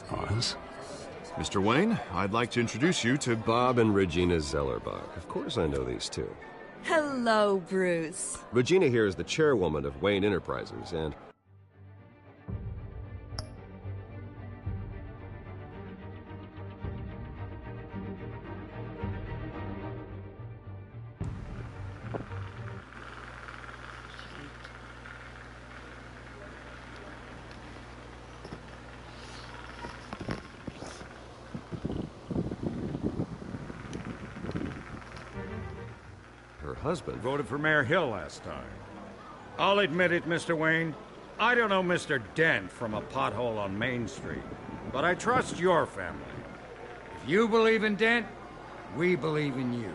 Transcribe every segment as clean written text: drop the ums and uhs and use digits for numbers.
Pause. Mr. Wayne, I'd like to introduce you to Bob and Regina Zellerbach. Of course I know these two. Hello, Bruce. Regina here is the chairwoman of Wayne Enterprises, and... her husband. Voted for Mayor Hill last time. I'll admit it, Mr. Wayne. I don't know Mr. Dent from a pothole on Main Street, but I trust your family. If you believe in Dent, we believe in you.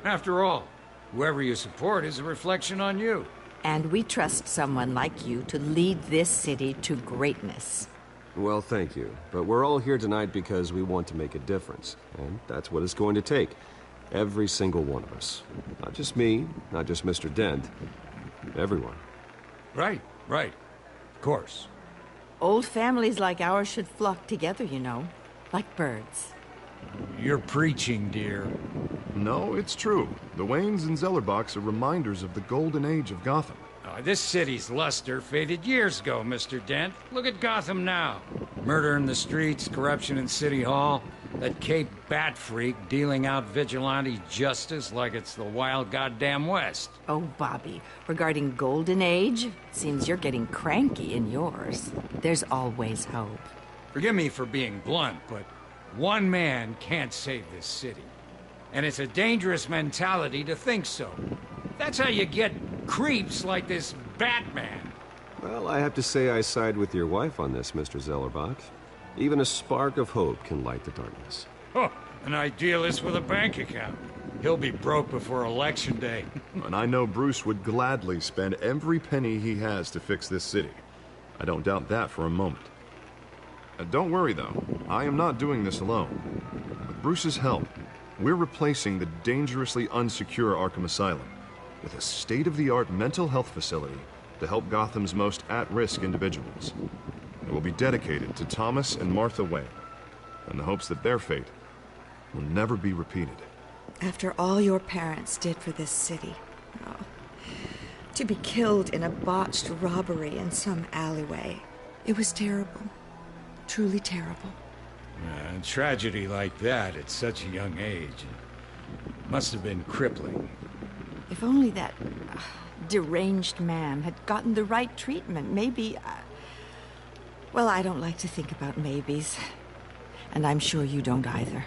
After all, whoever you support is a reflection on you. And we trust someone like you to lead this city to greatness. Well, thank you. But we're all here tonight because we want to make a difference. And that's what it's going to take. Every single one of us. Not just me, not just Mr. Dent. Everyone. Right. Of course. Old families like ours should flock together, you know. Like birds. You're preaching, dear. No, it's true. The Waynes and Zellerbachs are reminders of the golden age of Gotham. This city's luster faded years ago, Mr. Dent. Look at Gotham now. Murder in the streets, corruption in City Hall, that Cape Bat freak dealing out vigilante justice like it's the wild goddamn West. Oh, Bobby, regarding Golden Age, seems you're getting cranky in yours. There's always hope. Forgive me for being blunt, but one man can't save this city. And it's a dangerous mentality to think so. That's how you get creeps like this Batman. Well, I have to say I side with your wife on this, Mr. Zellerbach. Even a spark of hope can light the darkness. Oh, an idealist with a bank account. He'll be broke before Election Day. And I know Bruce would gladly spend every penny he has to fix this city. I don't doubt that for a moment. Don't worry, though. I am not doing this alone. With Bruce's help, we're replacing the dangerously unsecure Arkham Asylum with a state-of-the-art mental health facility to help Gotham's most at-risk individuals. It will be dedicated to Thomas and Martha Wayne, in the hopes that their fate will never be repeated. After all your parents did for this city, to be killed in a botched robbery in some alleyway, it was terrible. Truly terrible. A tragedy like that at such a young age must have been crippling. If only that deranged man had gotten the right treatment, maybe... Well, I don't like to think about maybes. And I'm sure you don't either.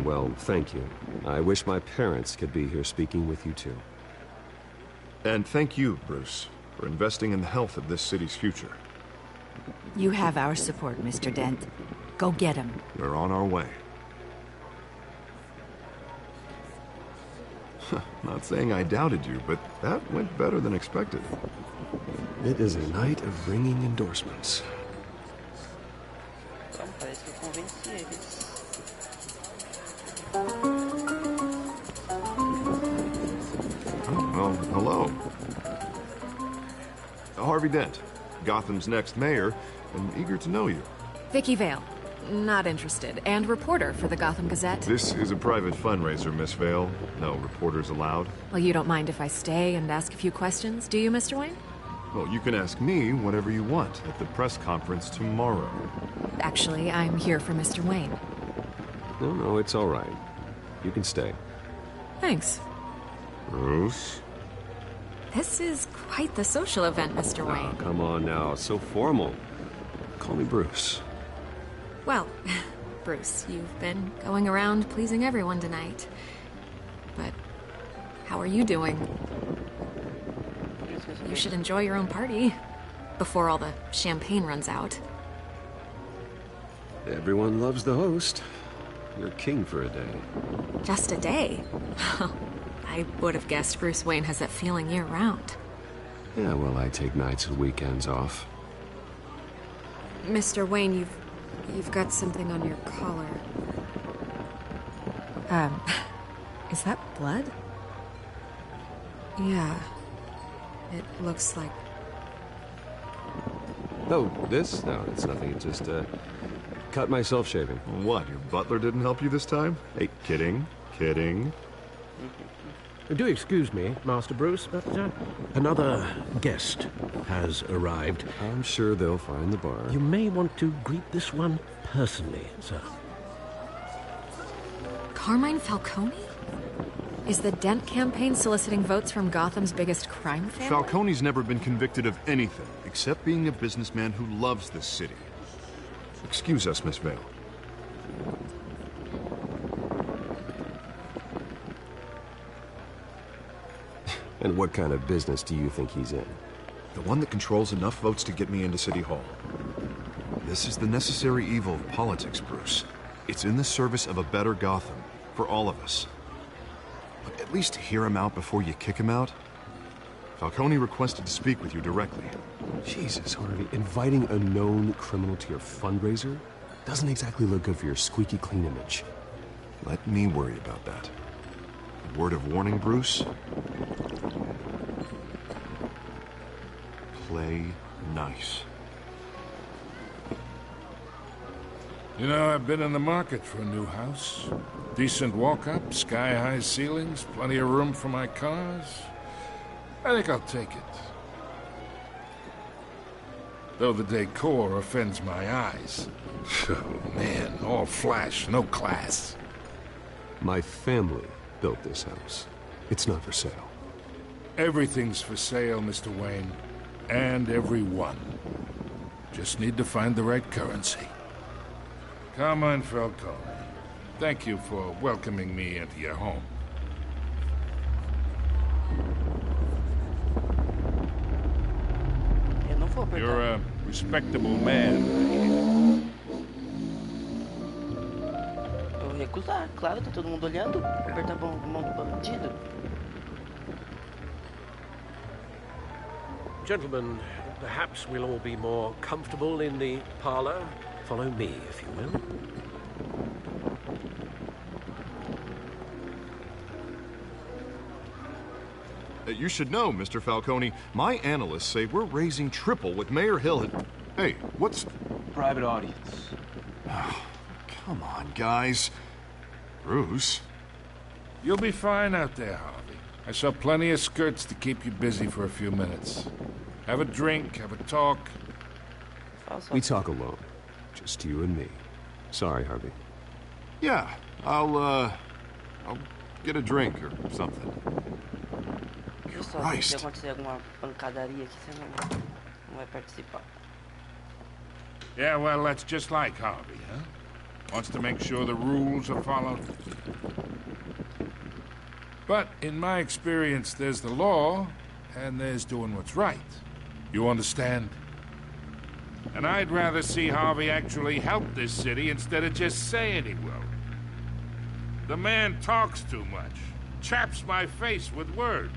Well, thank you. I wish my parents could be here speaking with you too. And thank you, Bruce, for investing in the health of this city's future. You have our support, Mr. Dent. Go get him. We're on our way. Not saying I doubted you, but that went better than expected. It is a night of ringing endorsements. Oh, well, hello. Harvey Dent, Gotham's next mayor, and eager to know you. Vicky Vale. Not interested. And reporter for the Gotham Gazette. This is a private fundraiser, Miss Vale. No reporters allowed. Well, you don't mind if I stay and ask a few questions, do you, Mr. Wayne? Well, you can ask me whatever you want at the press conference tomorrow. Actually, I'm here for Mr. Wayne. No, it's all right. You can stay. Thanks. Bruce? This is quite the social event, Mr. Wayne. Oh, come on now. It's so formal. Call me Bruce. Well, Bruce, you've been going around pleasing everyone tonight. But how are you doing? You should enjoy your own party before all the champagne runs out. Everyone loves the host. You're king for a day. Just a day? I would have guessed Bruce Wayne has that feeling year-round. Yeah, well, I take nights and weekends off. Mr. Wayne, you've got something on your collar. Is that blood? Yeah. It looks like Oh, this? No, it's nothing. It's just, cut myself shaving. What, your butler didn't help you this time? Hey, kidding, kidding. Do excuse me, Master Bruce, but another guest has arrived. I'm sure they'll find the bar. You may want to greet this one personally, sir. Carmine Falcone? Is the Dent campaign soliciting votes from Gotham's biggest crime family? Falcone's never been convicted of anything except being a businessman who loves this city. Excuse us, Miss Vale. And what kind of business do you think he's in? The one that controls enough votes to get me into City Hall. This is the necessary evil of politics, Bruce. It's in the service of a better Gotham, for all of us. But at least hear him out before you kick him out. Falcone requested to speak with you directly. Jesus, Harvey, inviting a known criminal to your fundraiser doesn't exactly look good for your squeaky clean image. Let me worry about that. A word of warning, Bruce. Play nice. You know, I've been in the market for a new house. Decent walk-up, sky-high ceilings, plenty of room for my cars. I think I'll take it. Though the decor offends my eyes. Oh, man, all flash, no class. My family built this house. It's not for sale. Everything's for sale, Mr. Wayne. And everyone. Just need to find the right currency. Carmine Falcone, thank you for welcoming me into your home. You're a respectable man. Eu vou recusar, claro, tá todo mundo olhando. Apertar a mão do bandido. Gentlemen, perhaps we'll all be more comfortable in the parlor. Follow me, if you will. You should know, Mr. Falcone, my analysts say we're raising triple what Mayor Hill had... Hey, what's... Private audience. Oh, come on, guys. Bruce? You'll be fine out there, Harvey. I saw plenty of skirts to keep you busy for a few minutes. Have a drink, have a talk. We talk alone. Just you and me. Sorry, Harvey. Yeah, I'll get a drink or something. Só, se acontecer alguma pancadaria aqui, você não vai participar. Yeah, well, that's just like Harvey, huh? Wants to make sure the rules are followed. But in my experience, there's the law, and there's doing what's right. You understand? And I'd rather see Harvey actually help this city instead of just saying he will. The man talks too much, chaps my face with words.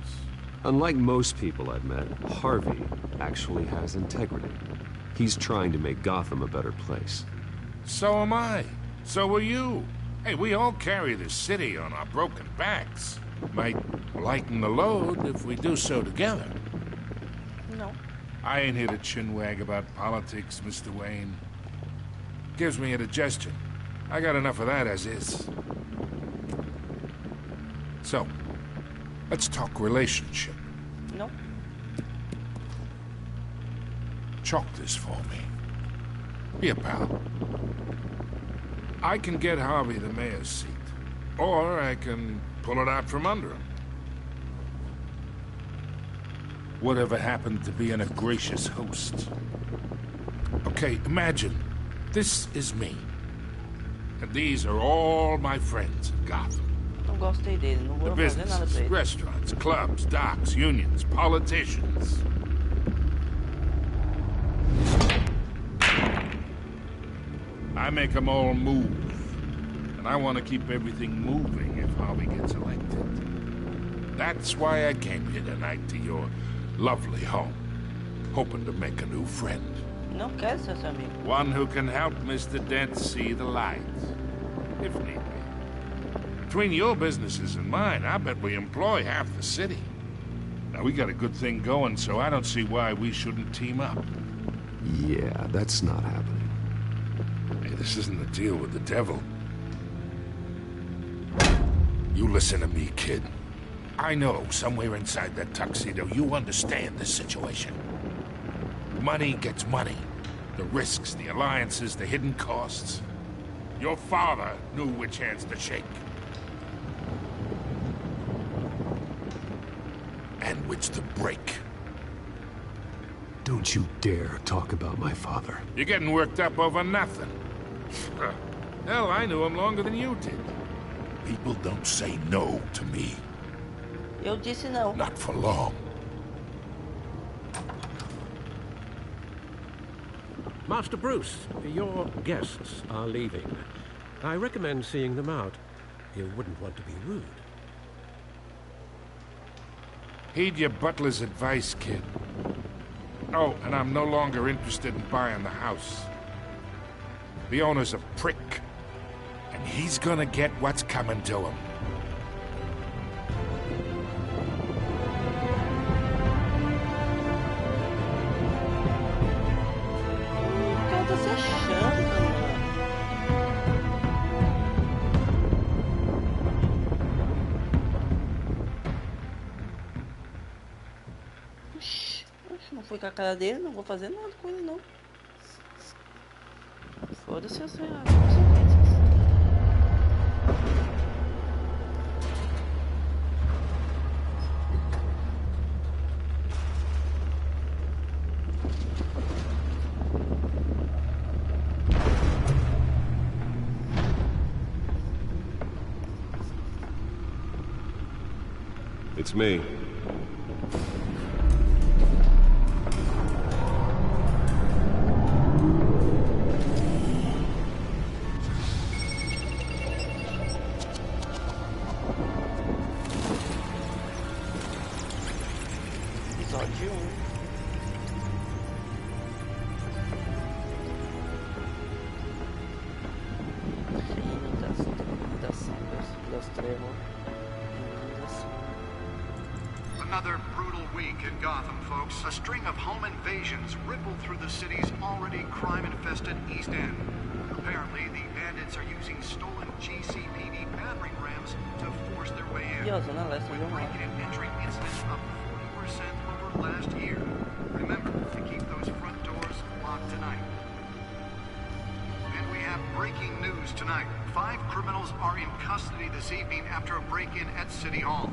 Unlike most people I've met, Harvey actually has integrity. He's trying to make Gotham a better place. So am I. So are you. Hey, we all carry this city on our broken backs. Might lighten the load if we do so together. No. I ain't here to chinwag about politics, Mr. Wayne. Gives me indigestion. I got enough of that as is. So, let's talk relationship. No. Chalk this for me. Be a pal. I can get Harvey the mayor's seat. Or I can pull it out from under him. Whatever happened to being a gracious host? Okay, imagine, this is me. And these are all my friends in Gotham. Não gostei dele, não The vou fazer nada pra businesses, ele. restaurants, clubs, docks, unions, politicians. I make them all move. And I want to keep everything moving if Harvey gets elected. That's why I came here tonight to your lovely home, hoping to make a new friend. Não quero ser seu amigo. One who can help Mr. Dent see the light, if need be. Between your businesses and mine, I bet we employ half the city. Now, we got a good thing going, so I don't see why we shouldn't team up. Yeah, that's not happening. Hey, this isn't a deal with the devil. You listen to me, kid. I know somewhere inside that tuxedo you understand this situation. Money gets money. The risks, the alliances, the hidden costs. Your father knew which hands to shake. And which to break. Don't you dare talk about my father. You're getting worked up over nothing. Hell, I knew him longer than you did. People don't say no to me. Eu disse não. Not for long. Master Bruce, your guests are leaving. I recommend seeing them out. You wouldn't want to be rude. Heed your butler's advice, kid. Oh, and I'm no longer interested in buying the house. The owner's a prick. And he's gonna get what's coming to him. O cara tá se achando, mano. Oxi, não fui com a cara dele, não vou fazer nada com ele, não. Foda-se as consequências. It's me. Episódio 1. Reino das sombras, das trevas. Another brutal week in Gotham, folks. A string of home invasions rippled through the city's already crime-infested East End. Apparently, the bandits are using stolen GCPD battering rams to force their way in. E a Zona Leste With deu uma. break-in and entry incidents up 40% over last year. Remember to keep those front doors locked tonight. And we have breaking news tonight. 5 criminals are in custody this evening after a break-in at City Hall.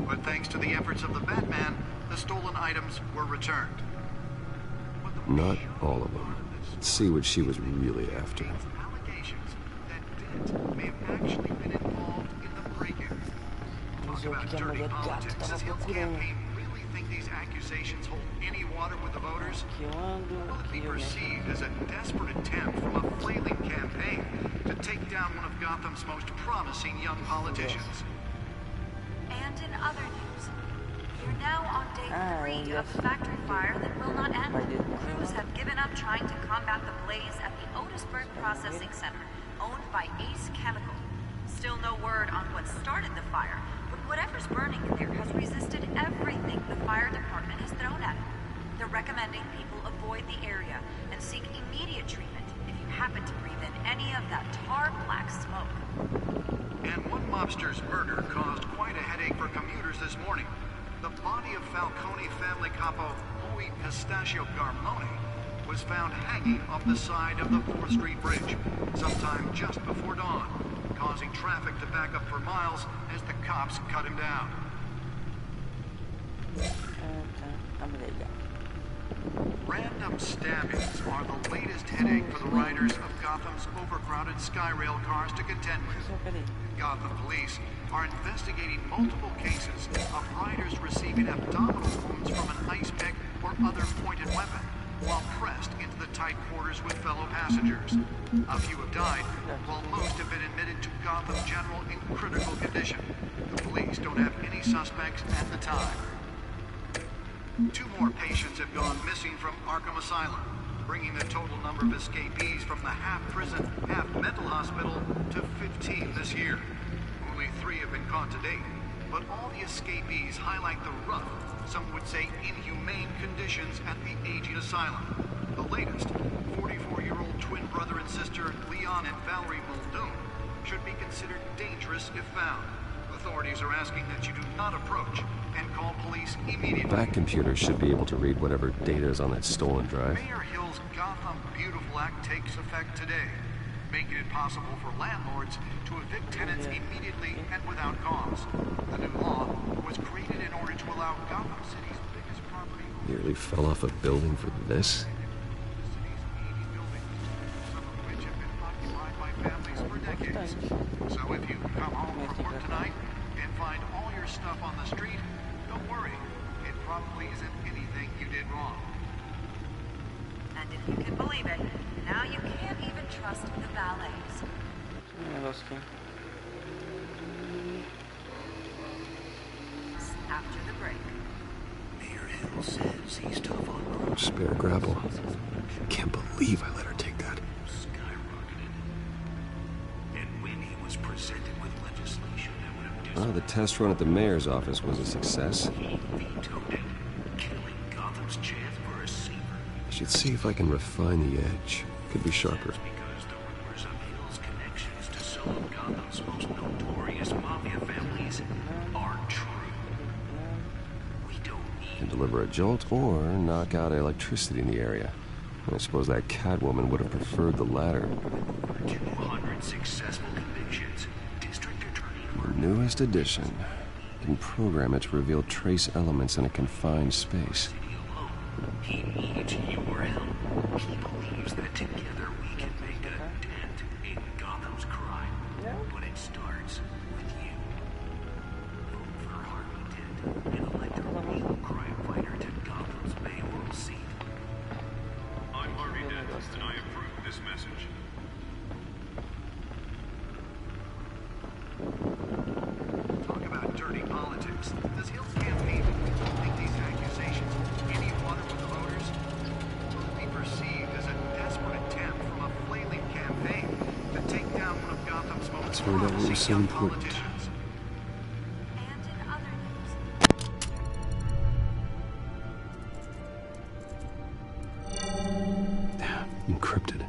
But thanks to the efforts of the Batman, the stolen items were returned. Not all of them. Let's see what she was really after. Allegations that Dent may have actually been involved in the break-in. Talk about dirty politics. Does his campaign really think these accusations hold any water with the voters? Will it be perceived as a desperate attempt from a flailing campaign to take down one of Gotham's most promising young politicians? And in other news, we're now on day 3 of a factory fire that will not end. Crews have given up trying to combat the blaze at the Otisburg Processing Center, owned by Ace Chemical. Still no word on what started the fire, but whatever's burning in there has resisted everything the fire department has thrown at it. They're recommending people avoid the area and seek immediate treatment if you happen to breathe in any of that tar black smoke. And one mobster's murder caused quite a headache for commuters this morning. The body of Falcone family capo Louis Pistachio Garmone was found hanging off the side of the 4th Street Bridge sometime just before dawn, causing traffic to back up for miles as the cops cut him down. Random stabbings are the latest headache for the riders of Gotham's overcrowded Skyrail cars to contend with. Gotham police are investigating multiple cases of riders receiving abdominal wounds from an ice pick or other pointed weapon while pressed into the tight quarters with fellow passengers. A few have died, while most have been admitted to Gotham General in critical condition. The police don't have any suspects at the time. 2 more patients have gone missing from Arkham Asylum, bringing the total number of escapees from the half-prison, half-mental hospital to 15 this year. Only 3 have been caught to date, but all the escapees highlight the rough, some would say inhumane conditions at the aging asylum. The the latest, 44-year-old twin brother and sister Leon and Valerie Muldoon should be considered dangerous if found. Authorities are asking that you do not approach and call police immediately. That computer should be able to read whatever data is on that stolen drive. Mayor Hill's Gotham Beautiful Act takes effect today, making it possible for landlords to evict tenants immediately and without cause. The new law was created in order to allow Gotham City's biggest property... Nearly fell off a building for this. So if you come home from work tonight and find all your stuff on the street, don't worry. It probably isn't anything you did wrong. And if you can believe it, now you can't even trust the valets. After the break. Mayor Hill says he's tough on Bruce. Spare grapple. Can't believe I let her take that. Skyrocketed. And when he was presented with legislation that would have disarmed... The test run at the mayor's office was a success. He vetoed it, killing Gotham's chance for a receiver. I should see if I can refine the edge. Could be sharper. Because the rumors of Hill's connections to some of Gotham's most notorious mafia families are true. We don't need... Can deliver a jolt or knock out electricity in the area. I suppose that Catwoman would have preferred the latter. 200 successful convictions. District Attorney... The newest addition. Can program it to reveal trace elements in a confined space. He needs your help. He believes that together we can make a dent in Gotham's crime. But it starts with you. Vote for Harvey Dent and elect a real crime fighter to Gotham's mayoral seat. I'm Harvey Dent, and I approve this message. Talk about dirty politics. Does Hill's campaign make these accusations any water with the voters? Will it be perceived as a desperate attempt from a flailing campaign to take down one of Gotham's most That's where that was so young important. politicians? And in other news. Encrypted.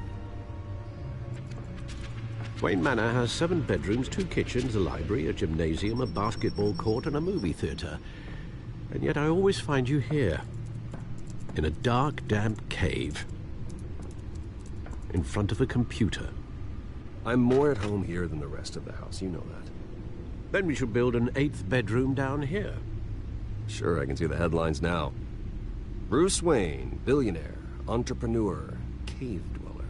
Wayne Manor has 7 bedrooms, 2 kitchens, a library, a gymnasium, a basketball court, and a movie theater. And yet I always find you here, in a dark, damp cave, in front of a computer. I'm more at home here than the rest of the house, you know that. Then we should build an 8th bedroom down here. Sure, I can see the headlines now. Bruce Wayne, billionaire, entrepreneur, cave dweller.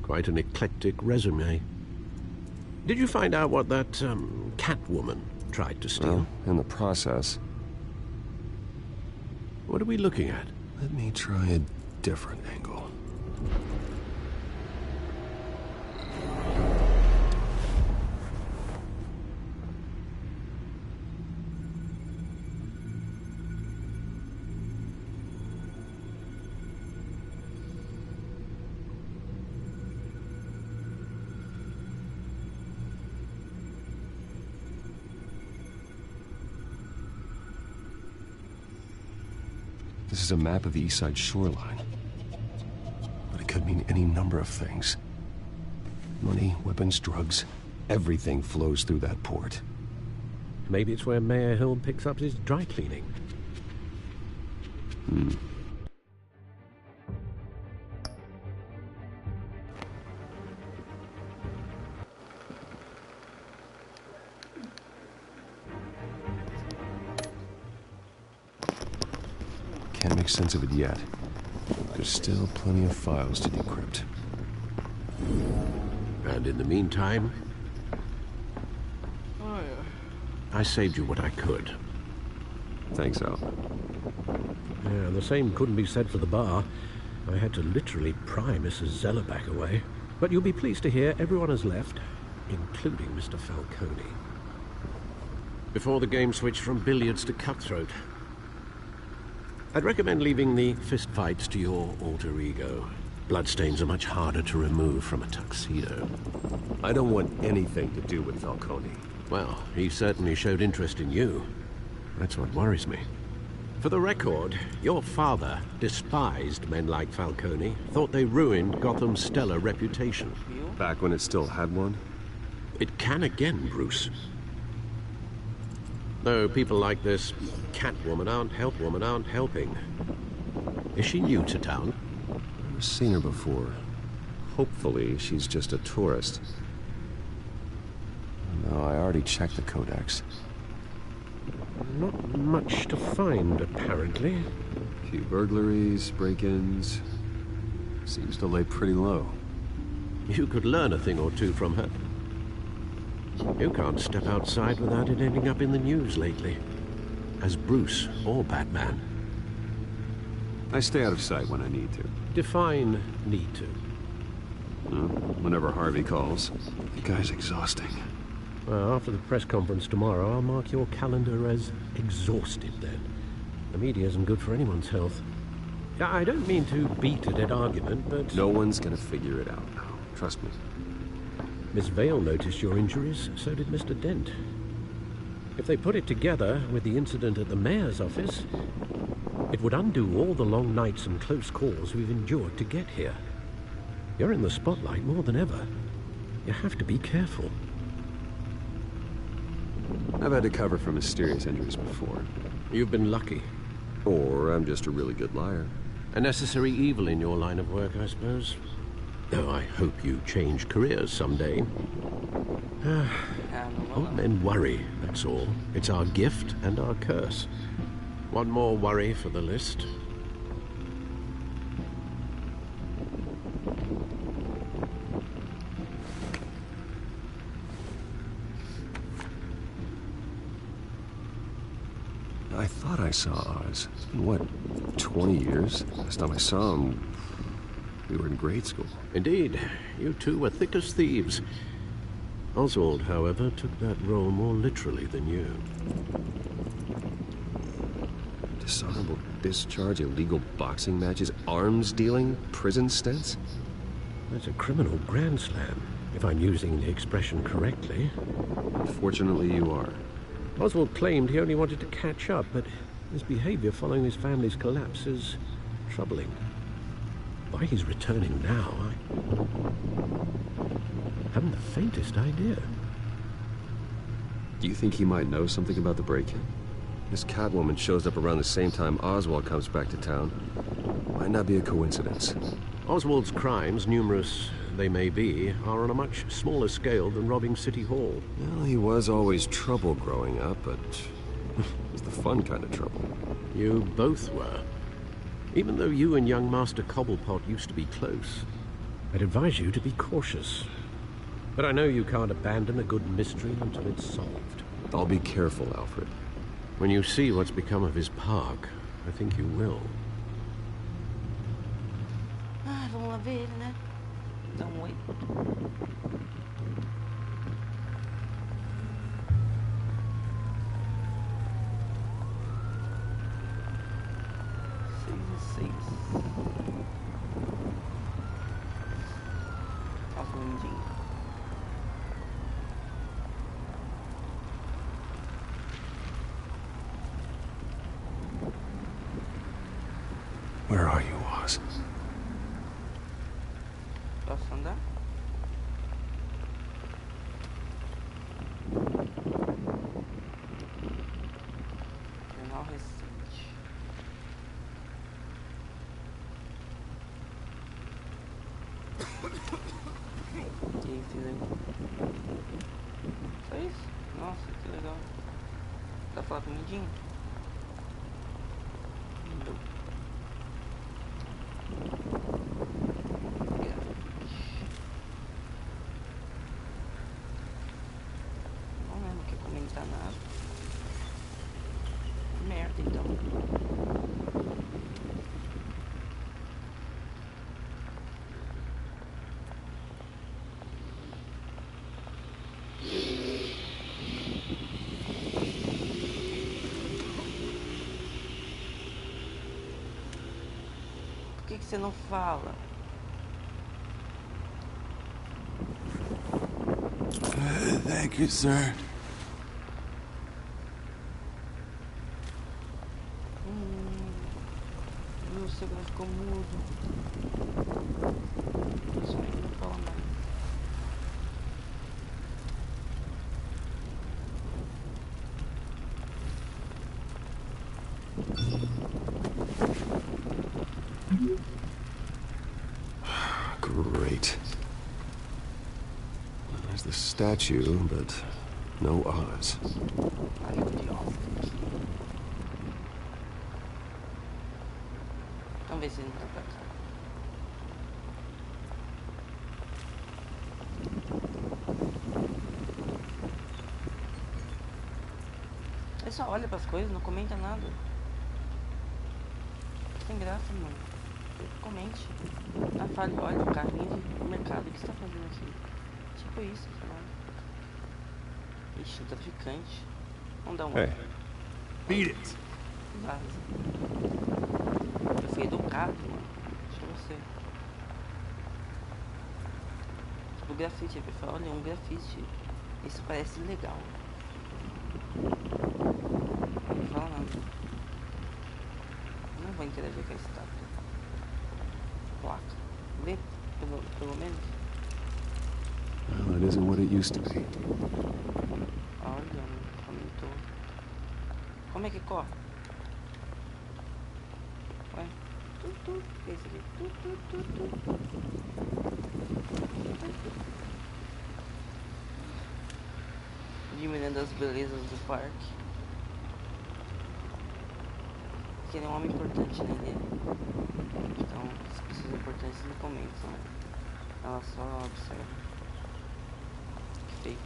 Quite an eclectic resume. Did you find out what that, Catwoman tried to steal? Well, in the process. What are we looking at? Let me try a different angle. This is a map of the East Side shoreline. But it could mean any number of things. Money, weapons, drugs, everything flows through that port. Maybe it's where Mayor Hill picks up his dry cleaning. Can't make sense of it yet. There's still plenty of files to decrypt. And in the meantime, I saved you what I could. Thanks, Al. Yeah, the same couldn't be said for the bar. I had to literally pry Mrs. Zellerback away. But you'll be pleased to hear everyone has left, including Mr. Falcone. Before the game switched from billiards to cutthroat. I'd recommend leaving the fistfights to your alter ego. Bloodstains are much harder to remove from a tuxedo. I don't want anything to do with Falcone. Well, he certainly showed interest in you. That's what worries me. For the record, your father despised men like Falcone, thought they ruined Gotham's stellar reputation. Back when it still had one? It can again, Bruce. Though people like this Catwoman, Aunt Helpwoman, aren't helping. Is she new to town? I've seen her before. Hopefully, she's just a tourist. No, I already checked the codex. Not much to find, apparently. A few burglaries, break-ins. Seems to lay pretty low. You could learn a thing or two from her. You can't step outside without it ending up in the news lately. As Bruce or Batman. I stay out of sight when I need to. Define need to. Whenever Harvey calls. The guy's exhausting. Well, after the press conference tomorrow, I'll mark your calendar as exhausted then. The media isn't good for anyone's health. I don't mean to beat a dead argument, but... No one's gonna figure it out now. Trust me. Miss Vale noticed your injuries, so did Mr. Dent. If they put it together with the incident at the mayor's office, it would undo all the long nights and close calls we've endured to get here. You're in the spotlight more than ever. You have to be careful. I've had to cover for mysterious injuries before. You've been lucky. Or I'm just a really good liar. A necessary evil in your line of work, I suppose. Though I hope you change careers someday. Old men worry, that's all. It's our gift and our curse. One more worry for the list. I thought I saw Oz. It's been, what, 20 years? Last time I saw him, we were in grade school. Indeed. You two were thick as thieves. Oswald, however, took that role more literally than you. Dishonorable discharge, illegal boxing matches, arms dealing, prison stints? That's a criminal grand slam, if I'm using the expression correctly. Fortunately, you are. Oswald claimed he only wanted to catch up, but his behavior following his family's collapse is troubling. Why he's returning now, I haven't the faintest idea. Do you think he might know something about the break-in? This Catwoman shows up around the same time Oswald comes back to town. Might not be a coincidence. Oswald's crimes, numerous they may be, are on a much smaller scale than robbing City Hall. Well, he was always trouble growing up, but it was the fun kind of trouble. You both were. Even though you and young Master Cobblepot used to be close, I'd advise you to be cautious. But I know you can't abandon a good mystery until it's solved. I'll be careful, Alfred. When you see what's become of his park, I think you will. Vamos lá ver, né? Dá oi. Where are you, Oz? Posso andar? Jornal recente. E aí, fiz aí. Só isso? Nossa, que legal. Dá pra falar com o Mindinho? Por que você não fala? Thank you, sir. segurança ficou mudo. Isso aí não fala mais. Great. There's the statue, but no Oz. Vamos ver se ele não tá pra cá. Ele só olha pras coisas, não comenta nada. Sem graça, mano. Comente. Ah, fale, olha, o carrinho de mercado, o que você tá fazendo aqui? Tipo isso, sei lá. Ixi, um traficante. Vamos dar uma. Hey. Beat it. Eu fui educado, mano. Deixa você. Tipo, grafite. Ele fala, olha, um grafite. Isso parece legal. Não fala nada. Não vou interagir com a estátua. Placa. Lê, pelo menos. Well, it isn't what it used to be. Olha, comentou. Como é que corre? Ué? O que é isso aqui? Diminuindo as belezas do parque. Porque ele é um homem importante, né? Então, as pessoas importantes não comentam, né? Ela só observa. Que feio.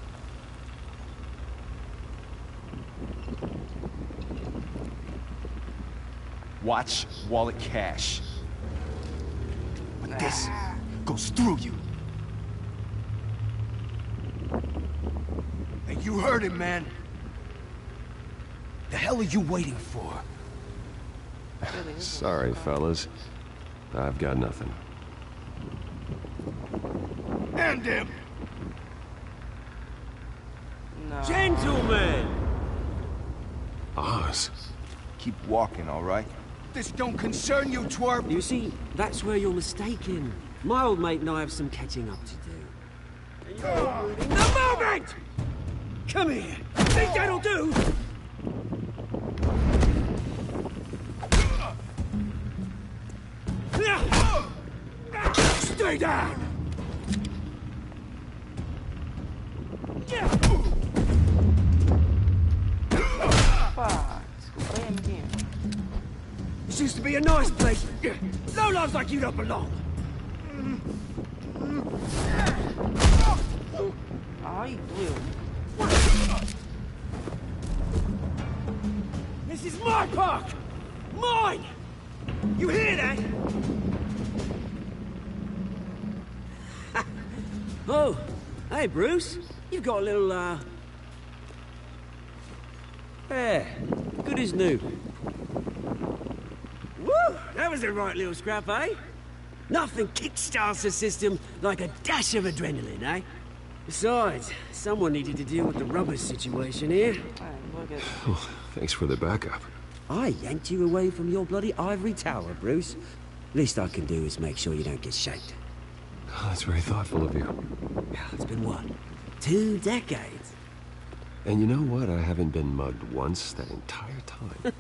Watch wallet cash. But this goes through you. Hey, you heard him, man. The hell are you waiting for? Sorry, fellas. I've got nothing. End him! No. Gentlemen! Oz. Keep walking, all right? This don't concern you, twerp! You see, that's where you're mistaken. My old mate and I have some catching up to do. In the moment! Come here! Think that'll do? Stay down! This used to be a nice place. No lives like you don't belong. Ai, doeu. This is my park! Mine! You hear that? Oh, hey, Bruce. You've got a little, yeah, good as new. Woo! That was a right little scrap, eh? Nothing kickstarts the system like a dash of adrenaline, eh? Besides, someone needed to deal with the rubber situation here. Oh, thanks for the backup. I yanked you away from your bloody ivory tower, Bruce. Least I can do is make sure you don't get shanked. Oh, that's very thoughtful of you. It's been what? 2 decades? And you know what? I haven't been mugged once that entire time.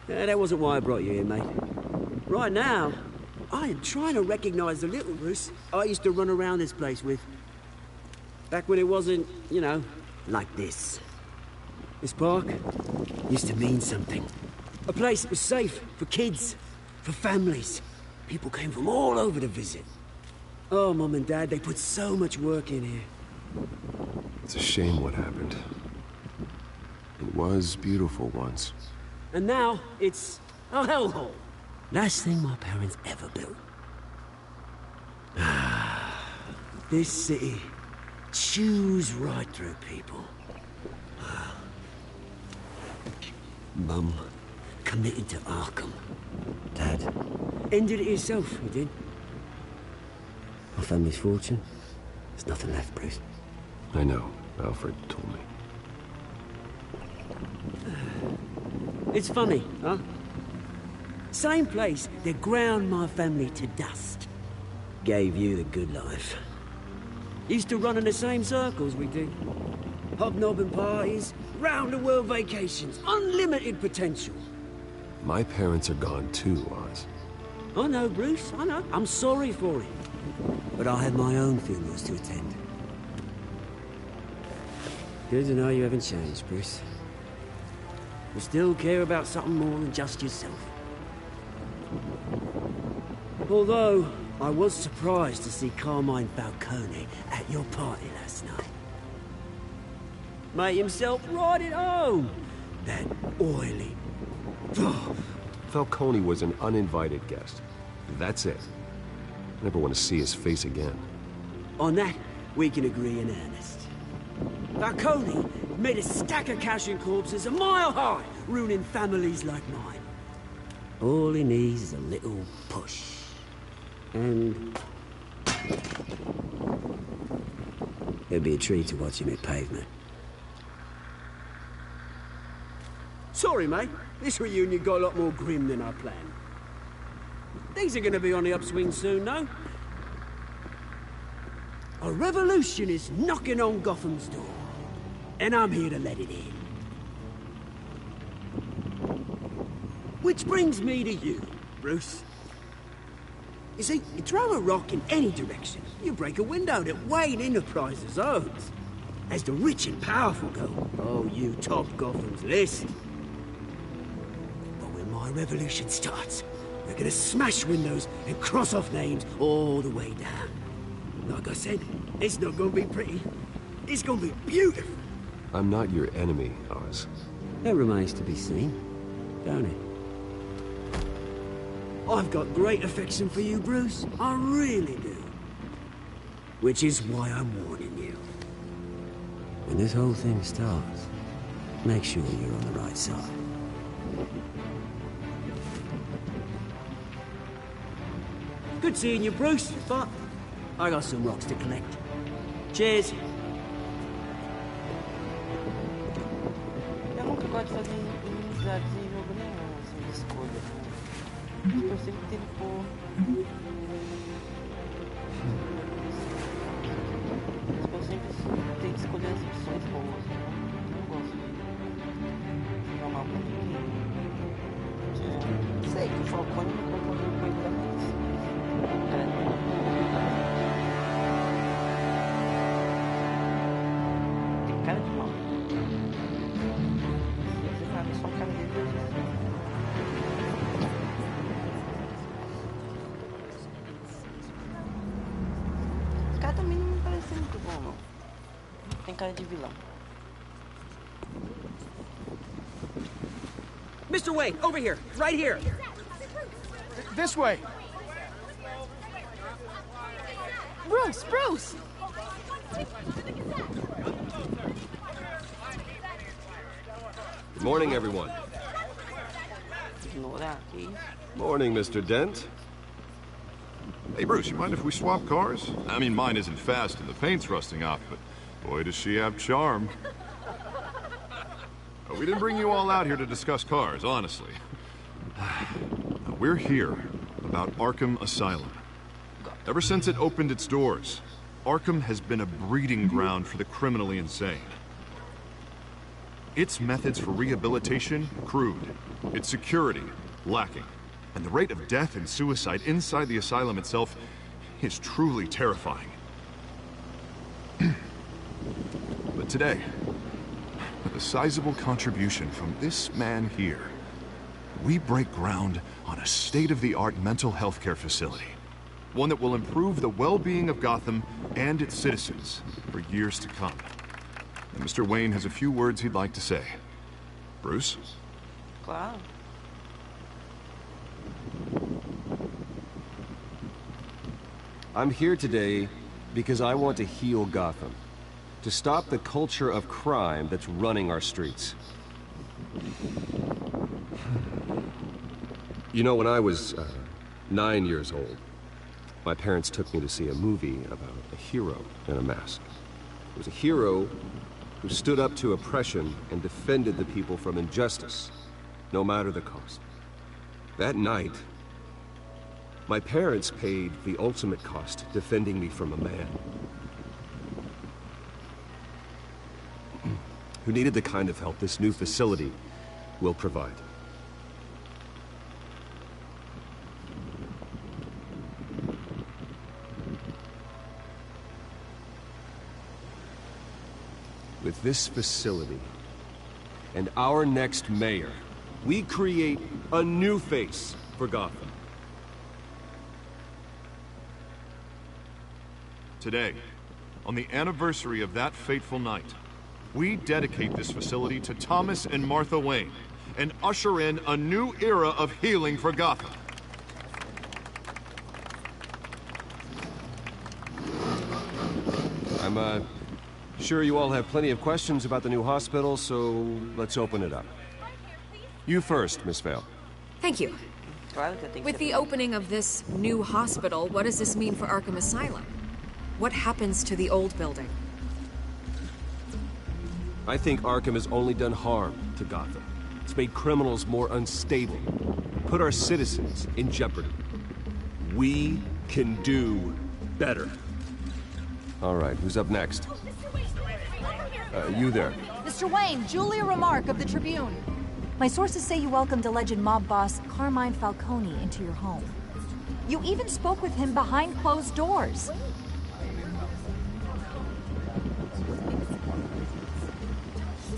Yeah, that wasn't why I brought you here, mate. Right now, I am trying to recognize the little Bruce I used to run around this place with. Back when it wasn't, you know, like this. This park used to mean something. A place that was safe for kids, for families. People came from all over to visit. Oh, Mum and Dad, they put so much work in here. It's a shame what happened. It was beautiful once. And now, it's a hellhole. Last thing my parents ever built. This city chews right through people. Mum committed to Arkham. Dad ended it himself, he did. My family's fortune, there's nothing left, Bruce. I know. Alfred told me. It's funny, huh? Same place that ground my family to dust. Gave you the good life. Used to run in the same circles we did. Hobnobbing parties, round-the-world vacations, unlimited potential. My parents are gone too, Oz. I know, Bruce, I know. I'm sorry for him. But I have my own funerals to attend. Good to know you haven't changed, Bruce. You still care about something more than just yourself. Although, I was surprised to see Carmine Falcone at your party last night. Made himself right at home. That oily... Falcone was an uninvited guest. That's it. Never want to see his face again. On that, we can agree in earnest. Falcone made a stack of cash and corpses a mile high, ruining families like mine. All he needs is a little push. And... it'd be a treat to watch him hit pavement. Sorry, mate. This reunion got a lot more grim than I planned. Things are gonna be on the upswing soon, no? A revolution is knocking on Gotham's door. And I'm here to let it in. Which brings me to you, Bruce. You see, you throw a rock in any direction, you break a window that Wayne Enterprises owns. As the rich and powerful go, oh, you top Gotham's list. But when my revolution starts, we're gonna smash windows and cross off names all the way down. Like I said, it's not gonna be pretty. It's gonna be beautiful. I'm not your enemy, Oz. That remains to be seen, don't it? I've got great affection for you, Bruce. I really do. Which is why I'm warning you. When this whole thing starts, make sure you're on the right side. Good seeing you, Bruce, but I got some rocks to collect. Cheers. Eu nunca gosto de fazer inimizades em jogo nenhum, assim, de escolha. Tipo, eu sempre tento pôr... Tipo, eu sempre tenho que escolher as opções boas. Eu não gosto de jogar mal com ninguém. Sei que o Falcone me contou uma coisa mais. Tem cara de mal. Você sabe, só a cara dele é assim. Esse cara também não me parece muito bom, não. Tem cara de vilão. Mr. Wayne, over here, right here. This way. Bruce, Bruce! Good morning, everyone. Morning, Mr. Dent. Hey, Bruce, you mind if we swap cars? I mean, mine isn't fast and the paint's rusting off, but boy, does she have charm. We didn't bring you all out here to discuss cars, honestly. We're here about Arkham Asylum. Ever since it opened its doors, Arkham has been a breeding ground for the criminally insane. Its methods for rehabilitation, crude. Its security, lacking. And the rate of death and suicide inside the asylum itself is truly terrifying. But today, with a sizable contribution from this man here, we break ground on a state-of-the-art mental health care facility. One that will improve the well-being of Gotham and its citizens for years to come. And Mr. Wayne has a few words he'd like to say. Bruce? Claro. I'm here today because I want to heal Gotham. To stop the culture of crime that's running our streets. You know, when I was 9 years old, my parents took me to see a movie about a hero in a mask. It was a hero who stood up to oppression and defended the people from injustice, no matter the cost. That night, my parents paid the ultimate cost defending me from a man who needed the kind of help this new facility will provide. With this facility and our next mayor, we create a new face for Gotham. Today, on the anniversary of that fateful night, we dedicate this facility to Thomas and Martha Wayne and usher in a new era of healing for Gotham. I'm sure you all have plenty of questions about the new hospital, so let's open it up. You first, Miss Vale. Thank you. With the opening of this new hospital, what does this mean for Arkham Asylum? What happens to the old building? I think Arkham has only done harm to Gotham. It's made criminals more unstable, put our citizens in jeopardy. We can do better. All right, who's up next? You there. Mr. Wayne, Julia Remark of the Tribune. My sources say you welcomed alleged mob boss Carmine Falcone into your home. You even spoke with him behind closed doors.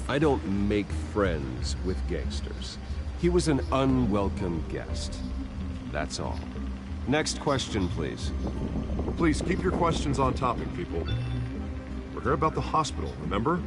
I don't make friends with gangsters. He was an unwelcome guest. That's all. Next question, please. Please keep your questions on topic, people. We're here about the hospital, remember?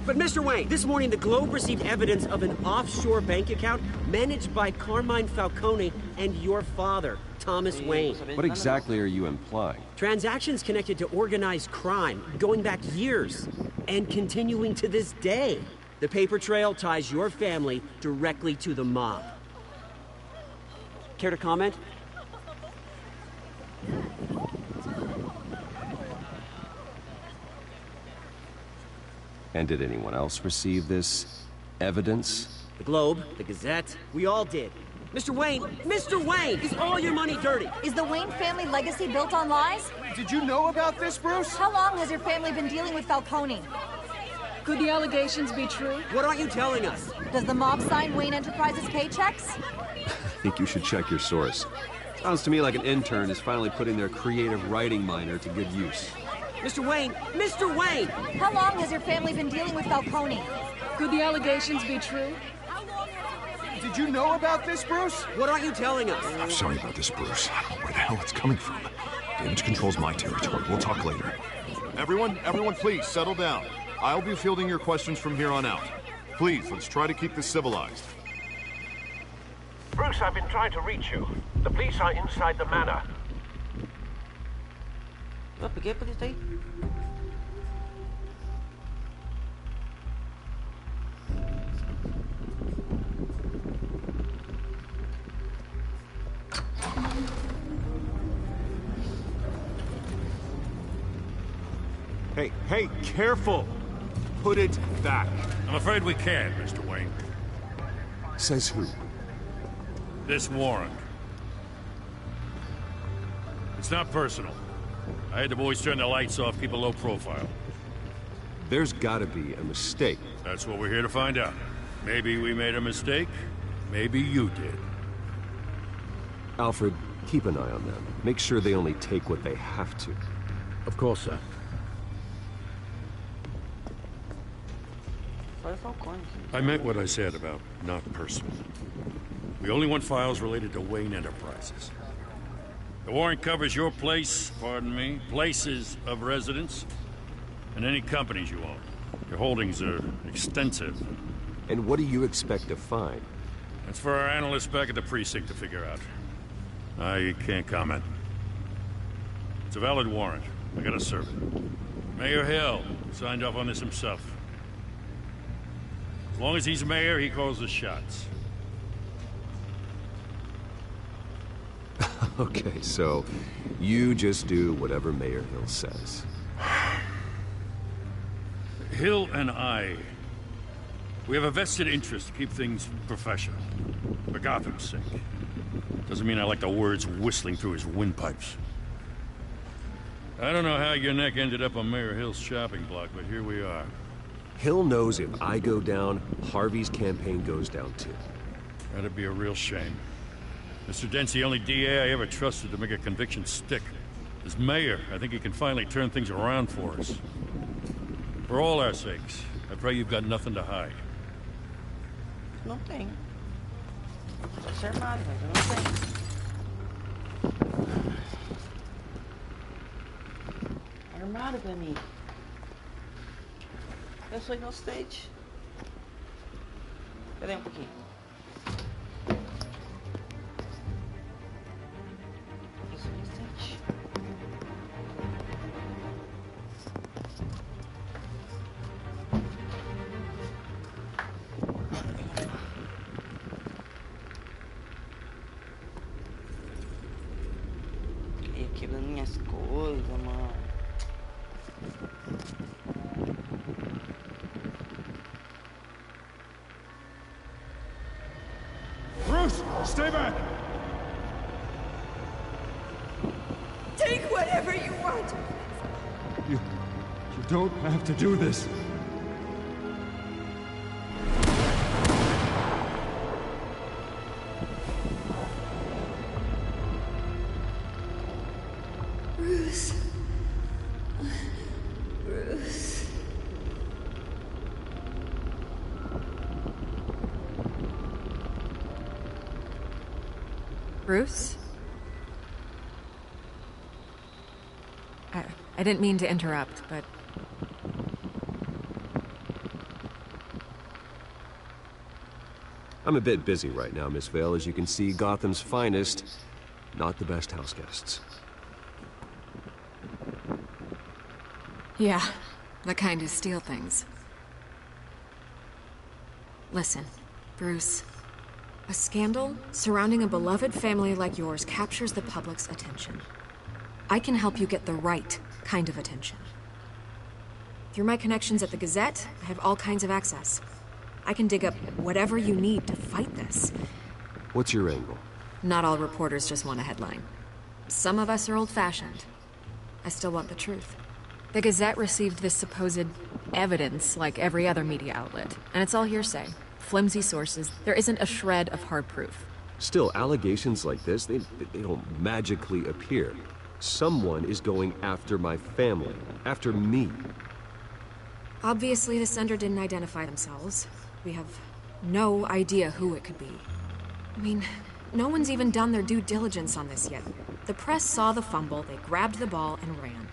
But Mr. Wayne, this morning the Globe received evidence of an offshore bank account managed by Carmine Falcone and your father, Thomas Wayne. What exactly are you implying? Transactions connected to organized crime, going back years, and continuing to this day. The paper trail ties your family directly to the mob. Care to comment? And did anyone else receive this evidence? The Globe, the Gazette, we all did. Mr. Wayne, is all your money dirty? Is the Wayne family legacy built on lies? Did you know about this, Bruce? How long has your family been dealing with Falcone? Could the allegations be true? What aren't you telling us? Does the mob sign Wayne Enterprises paychecks? I think you should check your source. Sounds to me like an intern is finally putting their creative writing minor to good use. Mr. Wayne! How long has your family been dealing with Falcone? Could the allegations be true? Did you know about this, Bruce? What aren't you telling us? I'm sorry about this, Bruce. I don't know where the hell it's coming from. Damage control's my territory. We'll talk later. Everyone, please, settle down. I'll be fielding your questions from here on out. Please, let's try to keep this civilized. Bruce, I've been trying to reach you. The police are inside the manor. Por que a polícia aí? Hey, careful! Put it back. I'm afraid we can't, Mr. Wayne. Says who? This warrant. It's not personal. I had the boys turn the lights off, keep a low profile. There's gotta be a mistake. That's what we're here to find out. Maybe we made a mistake. Maybe you did. Alfred, keep an eye on them. Make sure they only take what they have to. Of course, sir. I meant what I said about not personal. We only want files related to Wayne Enterprises. The warrant covers your place, pardon me, places of residence, and any companies you own. Your holdings are extensive. And what do you expect to find? That's for our analysts back at the precinct to figure out. I can't comment. It's a valid warrant. I gotta serve it. Mayor Hill signed off on this himself. As long as he's mayor, he calls the shots. Okay, so you just do whatever Mayor Hill says. Hill and I We have a vested interest to keep things professional. For Gotham's sake. Doesn't mean I like the words whistling through his windpipes. I don't know how your neck ended up on Mayor Hill's shopping block, but here we are. Hill knows if I go down, Harvey's campaign goes down too. That'd be a real shame. Mr. Dent's the only DA I ever trusted to make a conviction stick. As mayor, I think he can finally turn things around for us. For all our sakes, I pray you've got nothing to hide. Não tem. Pode ser armado, mas eu não tenho. Armado pra mim. Eu sou inocente. Espera aí pouquinho. Eu sou inocente. Ia quebrando minhas coisas, mano. Bruce, stay back! Take whatever you want. You don't have to do this. Bruce. Bruce. Bruce? I didn't mean to interrupt, but... I'm a bit busy right now, Miss Vale. As you can see, Gotham's finest, not the best house guests. Yeah, the kind who steal things. Listen, Bruce. A scandal surrounding a beloved family like yours captures the public's attention. I can help you get the right kind of attention. Through my connections at the Gazette, I have all kinds of access. I can dig up whatever you need to fight this. What's your angle? Not all reporters just want a headline. Some of us are old-fashioned. I still want the truth. The Gazette received this supposed evidence like every other media outlet, and it's all hearsay. Flimsy sources. There isn't a shred of hard proof. Still, allegations like this, they don't magically appear. Someone is going after my family, after me. Obviously, the sender didn't identify themselves. We have no idea who it could be. I mean, no one's even done their due diligence on this yet. The press saw the fumble, they grabbed the ball and ran.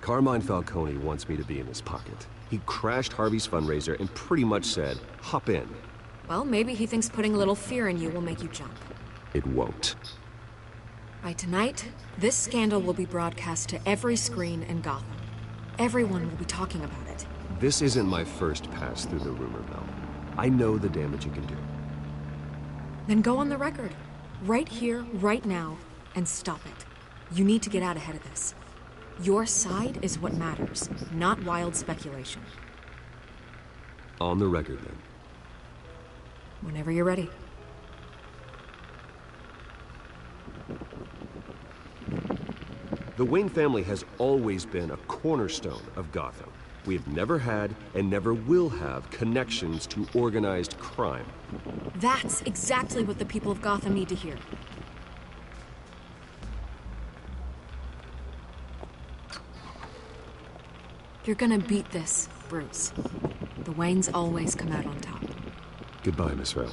Carmine Falcone wants me to be in his pocket. He crashed Harvey's fundraiser and pretty much said, hop in. Well, maybe he thinks putting a little fear in you will make you jump. It won't. By tonight, this scandal will be broadcast to every screen in Gotham. Everyone will be talking about it. This isn't my first pass through the rumor mill. I know the damage you can do. Then go on the record. Right here, right now, and stop it. You need to get out ahead of this. Your side is what matters, not wild speculation. On the record, then. Whenever you're ready. The Wayne family has always been a cornerstone of Gotham. We have never had and never will have connections to organized crime. That's exactly what the people of Gotham need to hear. You're gonna beat this, Bruce. The Waynes always come out on top. Goodbye, Miss Vale.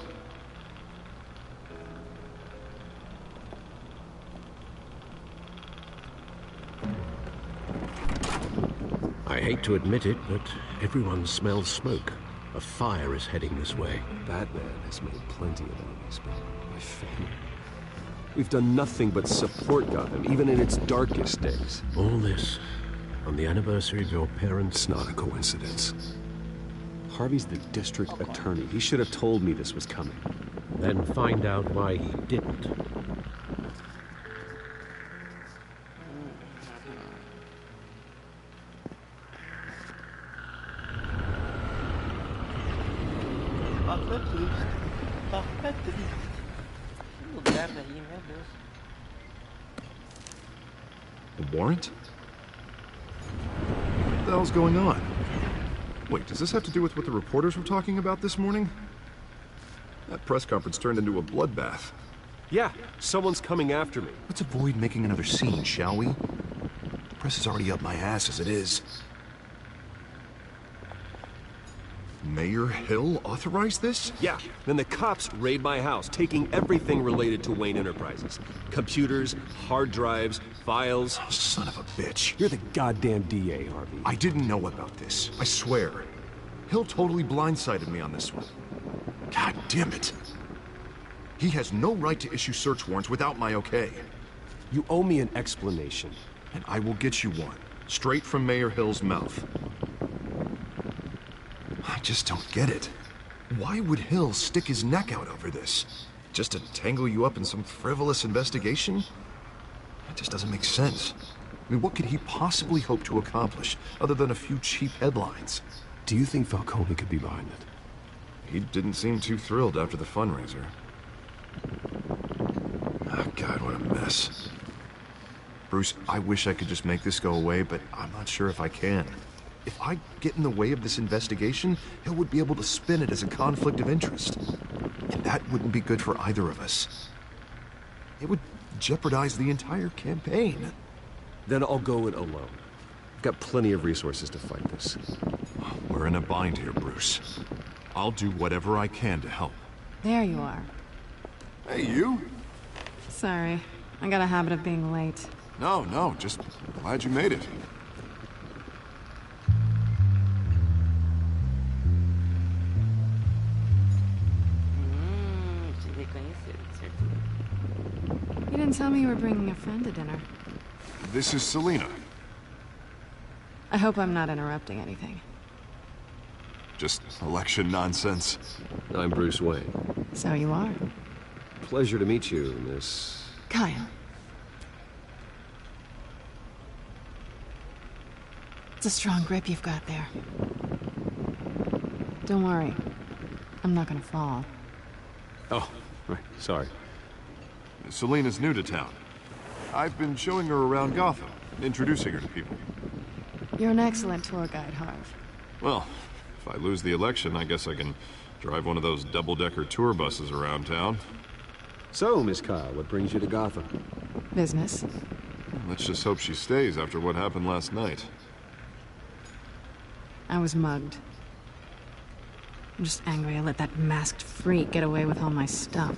I hate to admit it, but everyone smells smoke. A fire is heading this way. Batman has made plenty of enemies, but my family... We've done nothing but support Gotham, even in its darkest days. All this on the anniversary of your parents'... It's not a coincidence. Harvey's the district attorney. He should have told me this was coming. Then find out why he didn't. Tô triste. Tá fica triste. Que lugar aí, meu Deus. A warrant? What the hell's going on? Wait, does this have to do with what the reporters were talking about this morning? That press conference turned into a bloodbath. Yeah, someone's coming after me. Let's avoid making another scene, shall we? The press is already up my ass as it is. Mayor Hill authorized this? Yeah, then the cops raid my house, taking everything related to Wayne Enterprises. Computers, hard drives, files. Oh, son of a bitch. You're the goddamn DA, Harvey. I didn't know about this. I swear. Hill totally blindsided me on this one. God damn it. He has no right to issue search warrants without my okay. You owe me an explanation. And I will get you one. Straight from Mayor Hill's mouth. I just don't get it. Why would Hill stick his neck out over this? Just to tangle you up in some frivolous investigation? It just doesn't make sense. I mean, what could he possibly hope to accomplish other than a few cheap headlines? Do you think Falcone could be behind it? He didn't seem too thrilled after the fundraiser. Oh, God, what a mess. Bruce, I wish I could just make this go away, but I'm not sure if I can. If I get in the way of this investigation, Hill would be able to spin it as a conflict of interest. And that wouldn't be good for either of us. It would jeopardize the entire campaign. Then I'll go it alone. I've got plenty of resources to fight this. We're in a bind here, Bruce. I'll do whatever I can to help. There you are. Hey, you? Sorry. I got a habit of being late. No, just glad you made it. You didn't tell me you were bringing a friend to dinner. This is Selena. I hope I'm not interrupting anything. Just election nonsense. I'm Bruce Wayne. So you are. Pleasure to meet you, Miss... Kyle. It's a strong grip you've got there. Don't worry. I'm not gonna fall. Oh, right. Sorry. Selena's new to town. I've been showing her around Gotham, introducing her to people. You're an excellent tour guide, Harv. Well, if I lose the election, I guess I can drive one of those double-decker tour buses around town. So, Miss Kyle, what brings you to Gotham? Business. Let's just hope she stays after what happened last night. I was mugged. I'm just angry I let that masked freak get away with all my stuff.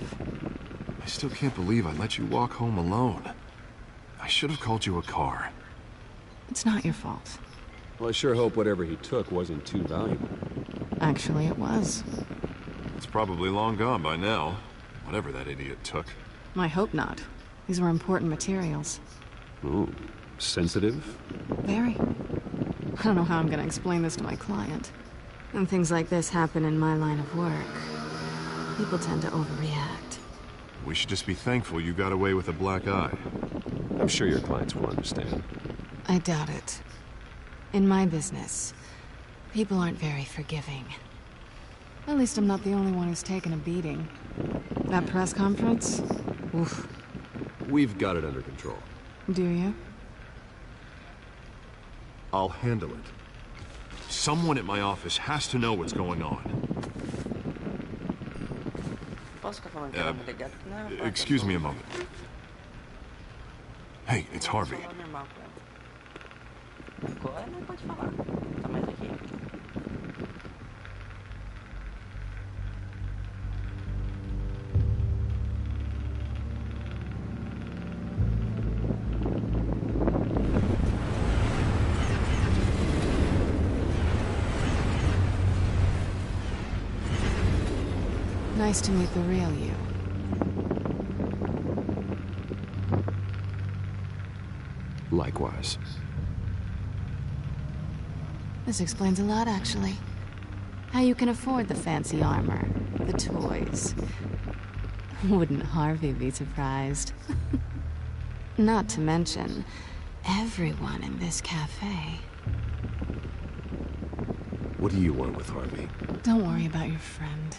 I still can't believe I let you walk home alone. I should have called you a car. It's not your fault. Well, I sure hope whatever he took wasn't too valuable. Actually, it was. It's probably long gone by now. Whatever that idiot took. I hope not. These were important materials. Ooh, sensitive? Very. I don't know how I'm gonna explain this to my client. When things like this happen in my line of work, people tend to overreact. We should just be thankful you got away with a black eye. I'm sure your clients will understand. I doubt it. In my business, people aren't very forgiving. At least I'm not the only one who's taken a beating. That press conference? Oof. We've got it under control. Do you? I'll handle it. Someone at my office has to know what's going on. Excuse me a moment. Hey, it's Harvey. Nice to meet the real you. Likewise. This explains a lot, actually. How you can afford the fancy armor, the toys. Wouldn't Harvey be surprised? Not to mention, everyone in this cafe. What do you want with Harvey? Don't worry about your friend.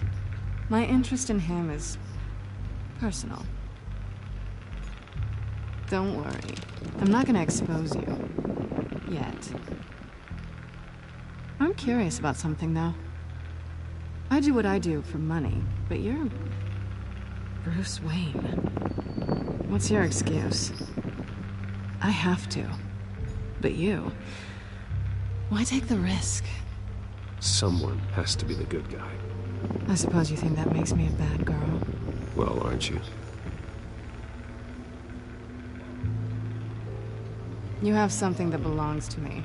My interest in him is personal. Don't worry. I'm not gonna expose you. Yet. I'm curious about something, though. I do what I do for money, but you're Bruce Wayne. What's your excuse? I have to. But you... why take the risk? Someone has to be the good guy. I suppose you think that makes me a bad girl. Well, aren't you? You have something that belongs to me.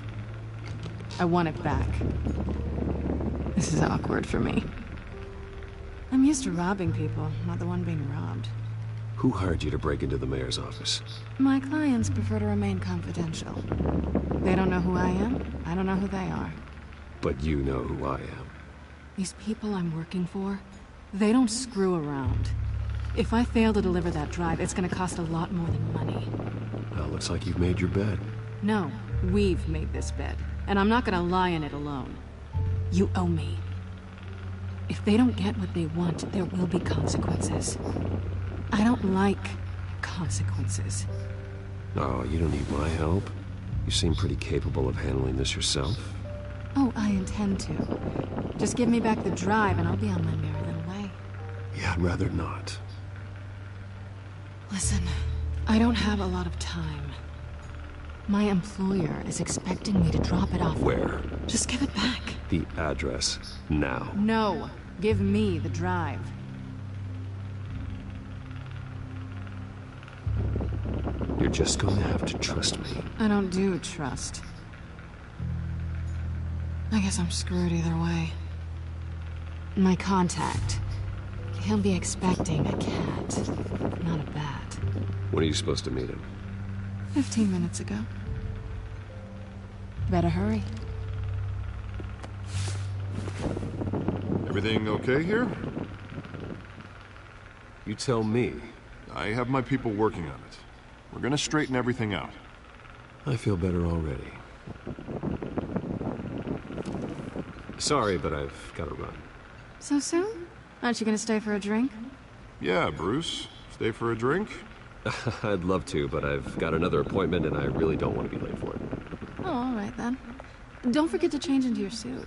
I want it back. This is awkward for me. I'm used to robbing people, not the one being robbed. Who hired you to break into the mayor's office? My clients prefer to remain confidential. They don't know who I am. I don't know who they are. But you know who I am. These people I'm working for, they don't screw around. If I fail to deliver that drive, it's gonna cost a lot more than money. Well, looks like you've made your bed. No, we've made this bed, and I'm not gonna lie in it alone. You owe me. If they don't get what they want, there will be consequences. I don't like consequences. Oh, you don't need my help. You seem pretty capable of handling this yourself. Oh, I intend to. Just give me back the drive and I'll be on my merry little way. Yeah, I'd rather not. Listen, I don't have a lot of time. My employer is expecting me to drop it off. Where? Just give it back. The address, now. No, give me the drive. You're just going to have to trust me. I don't do trust. I guess I'm screwed either way. My contact. He'll be expecting a cat, not a bat. When are you supposed to meet him? 15 minutes ago. Better hurry. Everything okay here? You tell me. I have my people working on it. We're gonna straighten everything out. I feel better already. Sorry, but I've got to run. So soon? Aren't you gonna stay for a drink? Yeah, Bruce. Stay for a drink? I'd love to, but I've got another appointment and I really don't want to be late for it. Oh, all right then. Don't forget to change into your suit.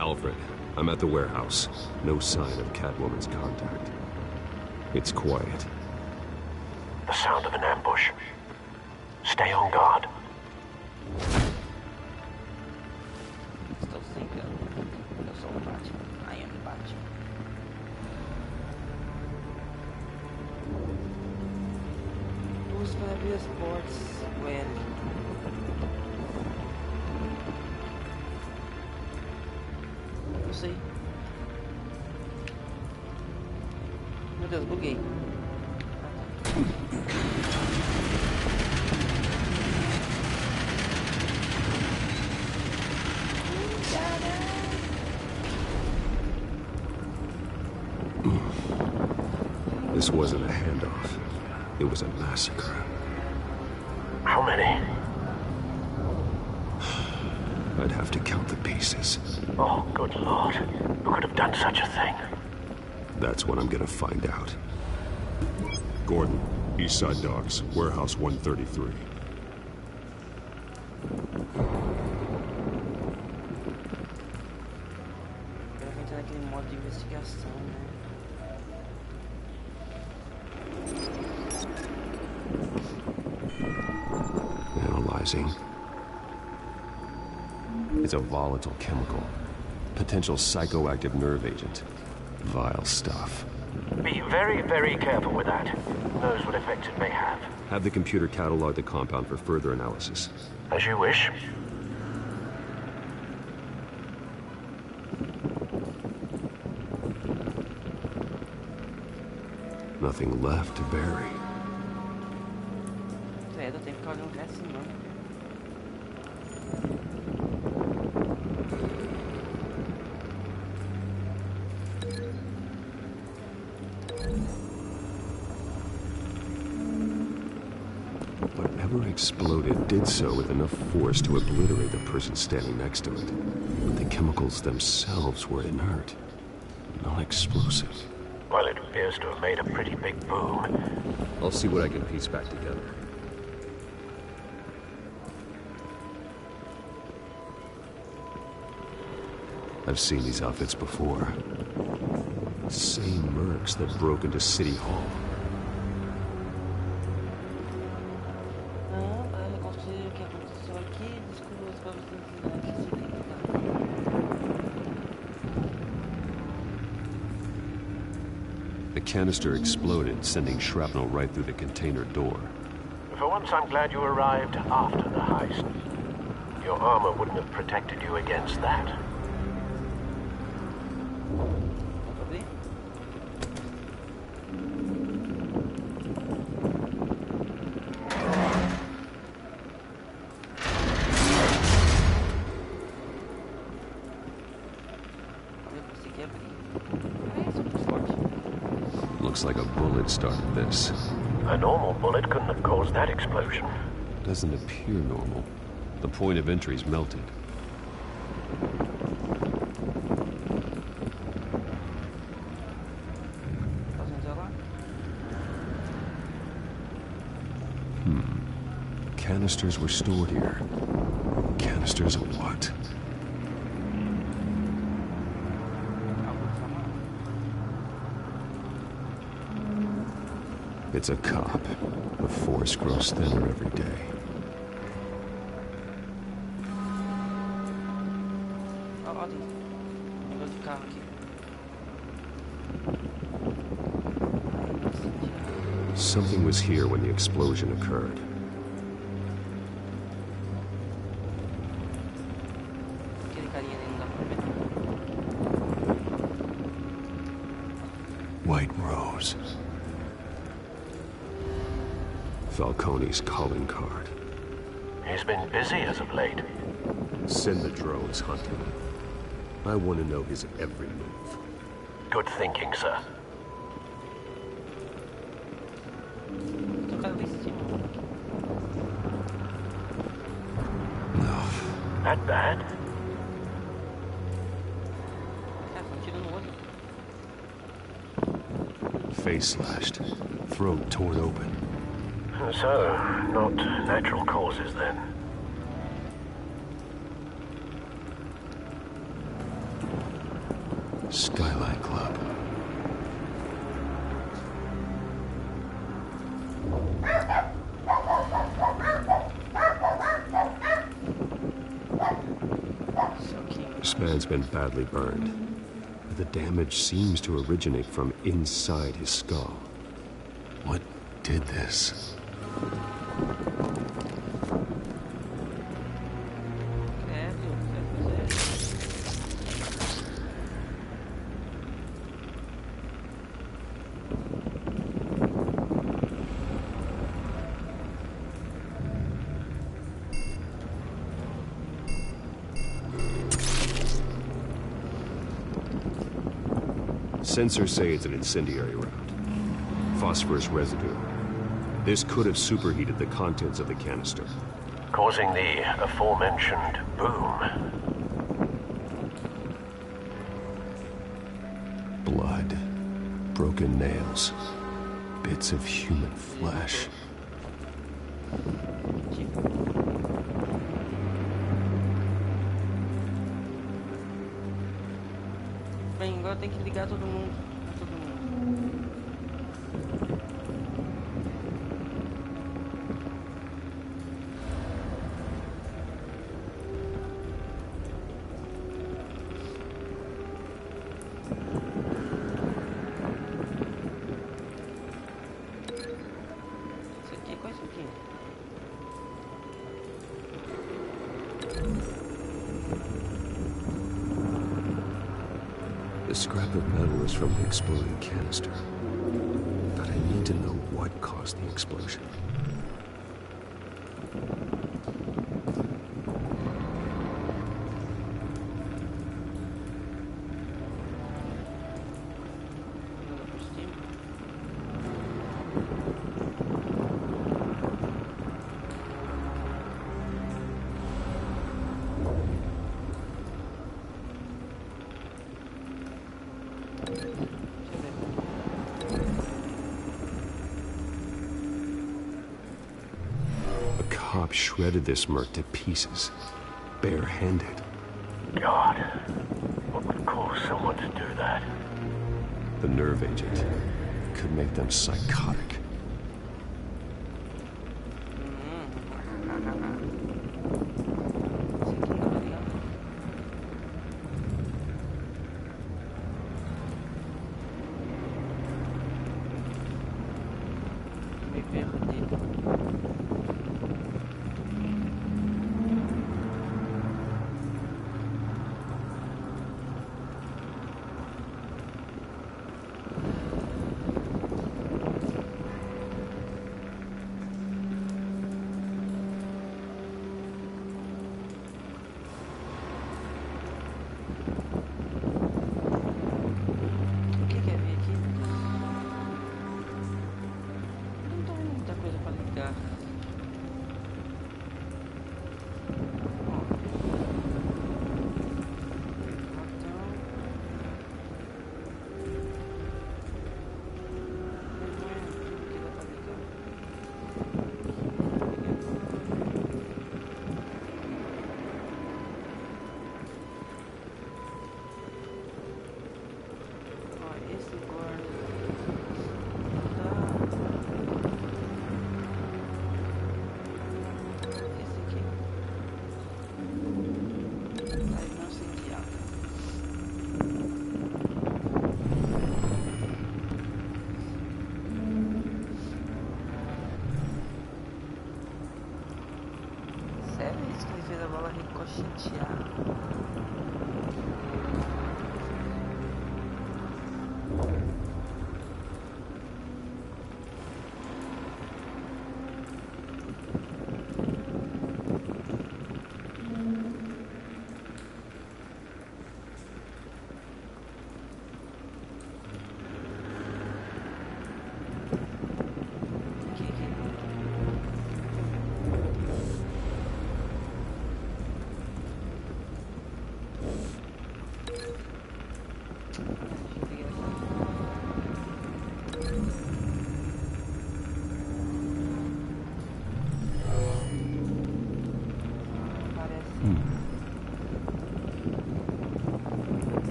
Alfred, I'm at the warehouse. No sign of Catwoman's contact. It's quiet. The sound of an ambush. Stay on guard. Estou sem câmera. Eu sou o Batman. I am the Batman. Luz para abrir as portas. Well. Não sei. Meu Deus, buguei. This wasn't a handoff. It was a massacre. How many? I'd have to count the pieces. Oh, good Lord. Who could have done such a thing? That's what I'm gonna find out. Gordon, East Side Docks, Warehouse 133. Agora vai entrar naquele modo de investigação, né? Analyzing. It's a volatile chemical. Potential psychoactive nerve agent. Vile stuff. Be very, very careful with that. Who knows what effect it may have. Have the computer catalog the compound for further analysis. As you wish. Nothing left to bury. fazer um resto assim, mano. Whatever exploded did so with enough force to obliterate the person standing next to it. But the chemicals themselves were inert, not explosive. Well, it appears to have made a pretty big boom. I'll see what I can piece back together. I've seen these outfits before. Same mercs that broke into City Hall. Para reconstruir o que aconteceu aqui, descobrir os povos The canister exploded, sending shrapnel right through the container door. For once, I'm glad you arrived after the heist. Your armor wouldn't have protected you against that. Looks like a bullet started this. A normal bullet couldn't have caused that explosion. Doesn't appear normal. The point of entry's melted. Canisters were stored here. Canisters of what? It's a cop. The force grows thinner every day. Something was here when the explosion occurred. White Rose. Falcone's calling card. He's been busy as of late. Send the drones hunting. I want to know his every move. Good thinking, sir. No. That bad? Face slashed. Throat torn open. So, not natural causes then. Skylight Club. This man's been badly burned. But the damage seems to originate from inside his skull. What did this? Sensors say it's an incendiary round. Phosphorus residue. This could have superheated the contents of the canister. Causing the aforementioned boom. Blood. Broken nails. Bits of human flesh. Bem, agora tem que ligar todo mundo. Isso aqui, qual é isso aqui? The scrap of metal is from the exploding canister. But I need to know what caused the explosion. A cop shredded this merc to pieces, barehanded. God, what would cause someone to do that? The nerve agent could make them psychotic.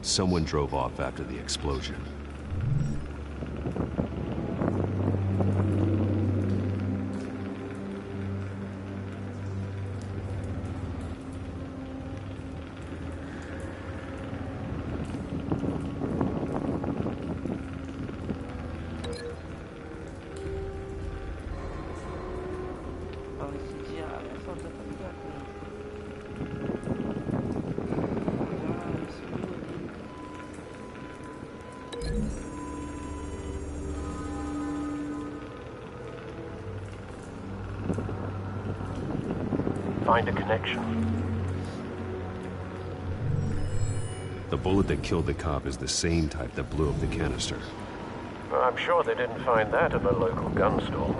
Someone drove off after the explosion. Find a connection. The bullet that killed the cop is the same type that blew up the canister. Well, I'm sure they didn't find that at the local gun store.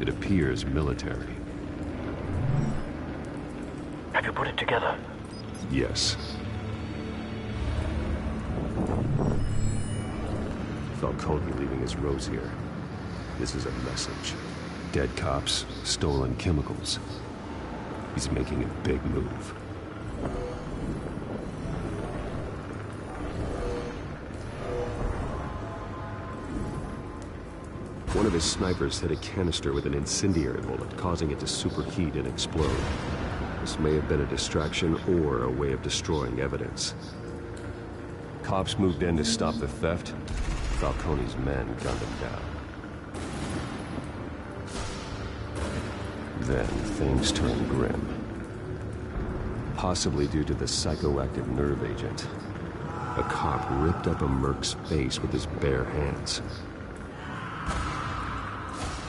It appears military. Have you put it together? Yes. Falcone leaving his rose here. This is a message. Dead cops, stolen chemicals. He's making a big move. One of his snipers hit a canister with an incendiary bullet, causing it to superheat and explode. This may have been a distraction or a way of destroying evidence. Cops moved in to stop the theft. Falcone's men gunned him down. Then things turned grim. Possibly due to the psychoactive nerve agent. A cop ripped up a merc's face with his bare hands.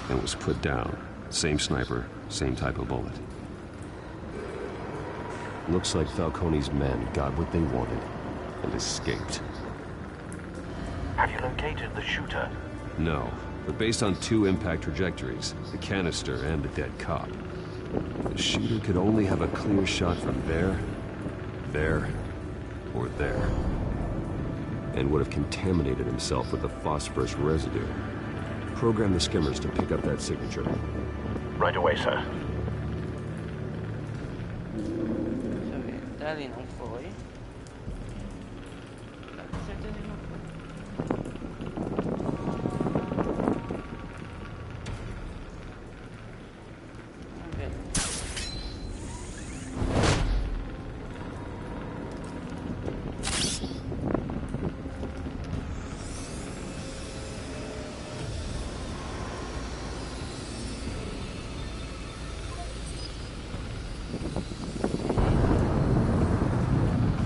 And was put down. Same sniper, same type of bullet. Looks like Falcone's men got what they wanted It escaped. Have you located the shooter? No, but based on 2 impact trajectories, the canister and the dead cop, the shooter could only have a clear shot from there, or there. And would have contaminated himself with the phosphorus residue. Program the skimmers to pick up that signature. Right away, sir. Deixa eu ver. Dali não foi. Tá com certeza que não foi. Vamos ver.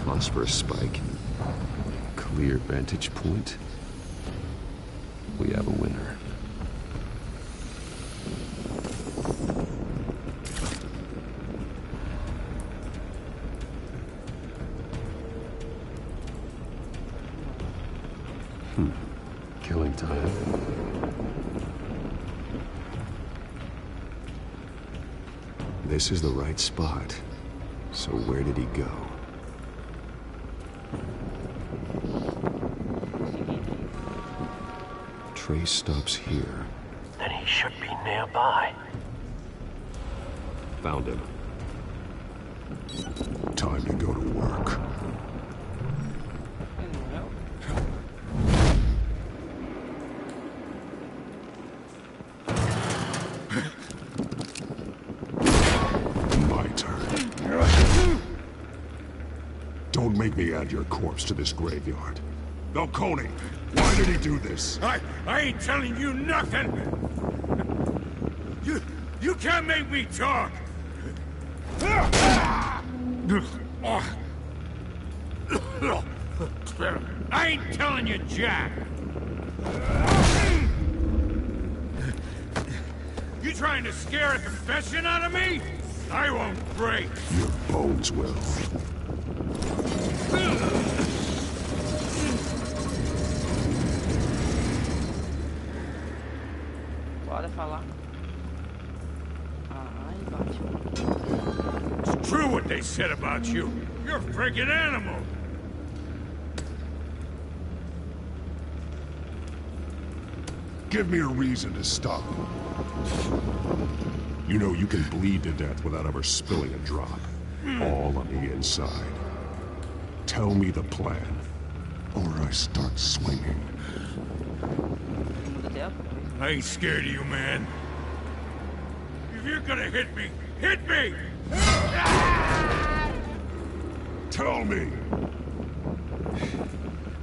Phosphorus spike. Clear vantage point. We have a winner. Killing time. This is the right spot. So where did he go? Trace stops here. Then he should be nearby. Found him. Time to go to work. My turn. Don't make me add your corpse to this graveyard. Falcone, why did he do this? I ain't telling you nothing! You can't make me talk! I ain't telling you jack! You trying to scare a confession out of me? I won't break! Your bones will. Bora falar. Ai, bate. It's true what they said about you. You're a friggin' animal. Give me a reason to stop. You know you can bleed to death without ever spilling a drop. All on the inside. Tell me the plan, or I start swinging. I ain't scared of you, man. If you're gonna hit me, hit me! Tell me!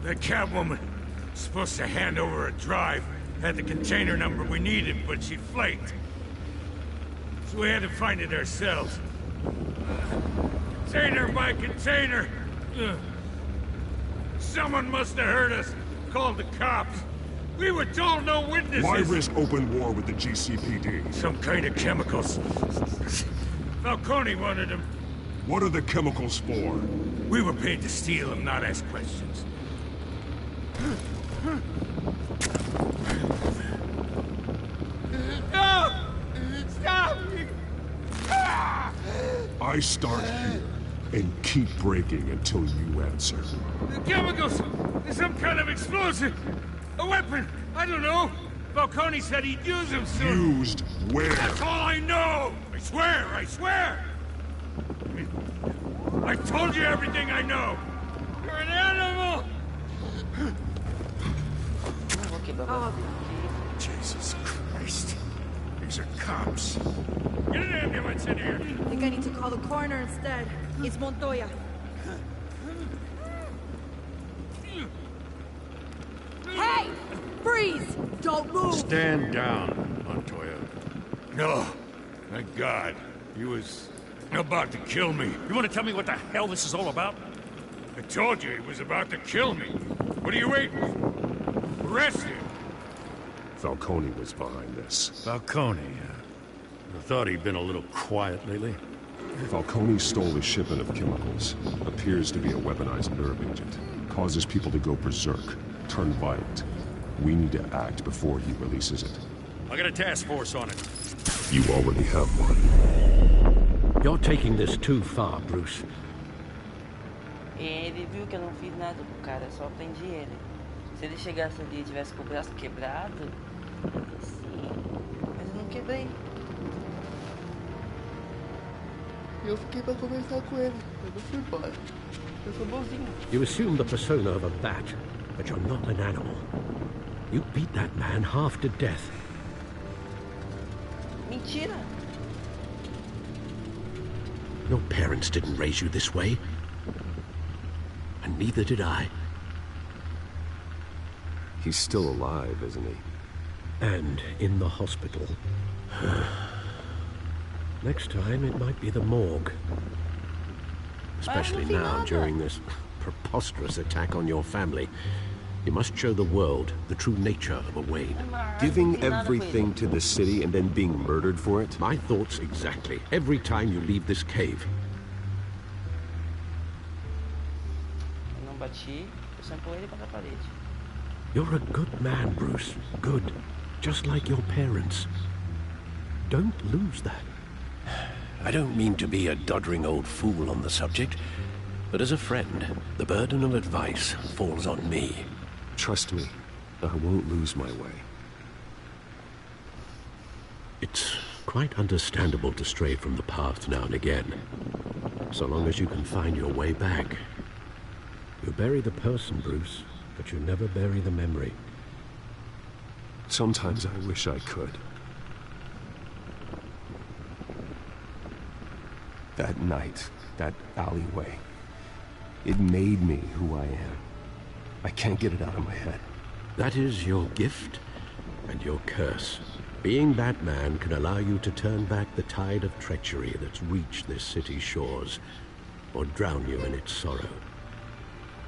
That Catwoman supposed to hand over a drive, had the container number we needed, but she flaked. So we had to find it ourselves. Container by container. Someone must have heard us, called the cops. We were told no witnesses. Why risk open war with the GCPD? Some kind of chemicals. Falcone wanted them. What are the chemicals for? We were paid to steal them, not ask questions. No! Stop! I start here and keep breaking until you answer. The chemicals! There's some kind of explosive! A weapon! I don't know! Falcone said he'd use them soon! Used where? That's all I know! I swear! I swear! I told you everything I know! You're an animal! Jesus Christ. These are cops. Get an ambulance in here! I think I need to call the coroner instead. It's Montoya. Hey! Freeze! Don't move! Stand down, Montoya. No. Thank God. He was about to kill me. You want to tell me what the hell this is all about? I told you he was about to kill me. What are you waiting for? Arrest him! Falcone was behind this. Falcone, I thought he'd been a little quiet lately. Falcone stole a shipment of chemicals. Appears to be a weaponized nerve agent. causes people to go berserk, turn violent. We need to act before he releases it. I got a task force on it. You already have one. You're taking this too far, Bruce. Ele viu que eu não fiz nada pro cara, só prendi ele. Se ele chegasse ali e tivesse com o braço quebrado, assim, mas eu não quebrei. E eu fiquei pra conversar com ele, eu não fui embora. Eu sou bonzinho. You assume the persona of a bat, but you're not an animal. You beat that man half to death. Mentira! Your parents didn't raise you this way. And neither did I. He's still alive, isn't he? And in the hospital. Next time, it might be the morgue. Especially now, during this preposterous attack on your family. You must show the world the true nature of a Wayne. Giving everything to the city and then being murdered for it? My thoughts exactly. Every time you leave this cave. Eu não bati, eu só empurrei ele contra a parede. You're a good man, Bruce. Good. Just like your parents. Don't lose that. I don't mean to be a doddering old fool on the subject, but as a friend, the burden of advice falls on me. Trust me, I won't lose my way. It's quite understandable to stray from the path now and again, so long as you can find your way back. You bury the person, Bruce, but you never bury the memory. Sometimes I wish I could. That night, that alleyway, it made me who I am. I can't get it out of my head. That is your gift and your curse. Being Batman can allow you to turn back the tide of treachery that's reached this city's shores, or drown you in its sorrow.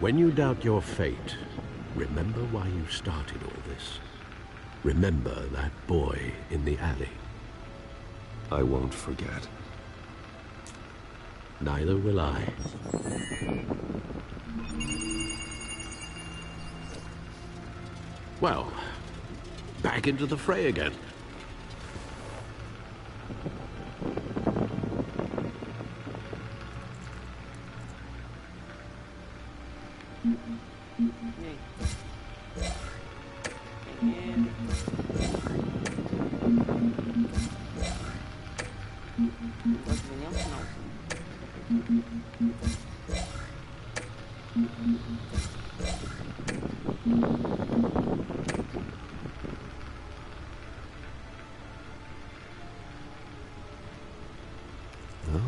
When you doubt your fate, remember why you started all this. Remember that boy in the alley. I won't forget. Neither will I. Well, back into the fray again.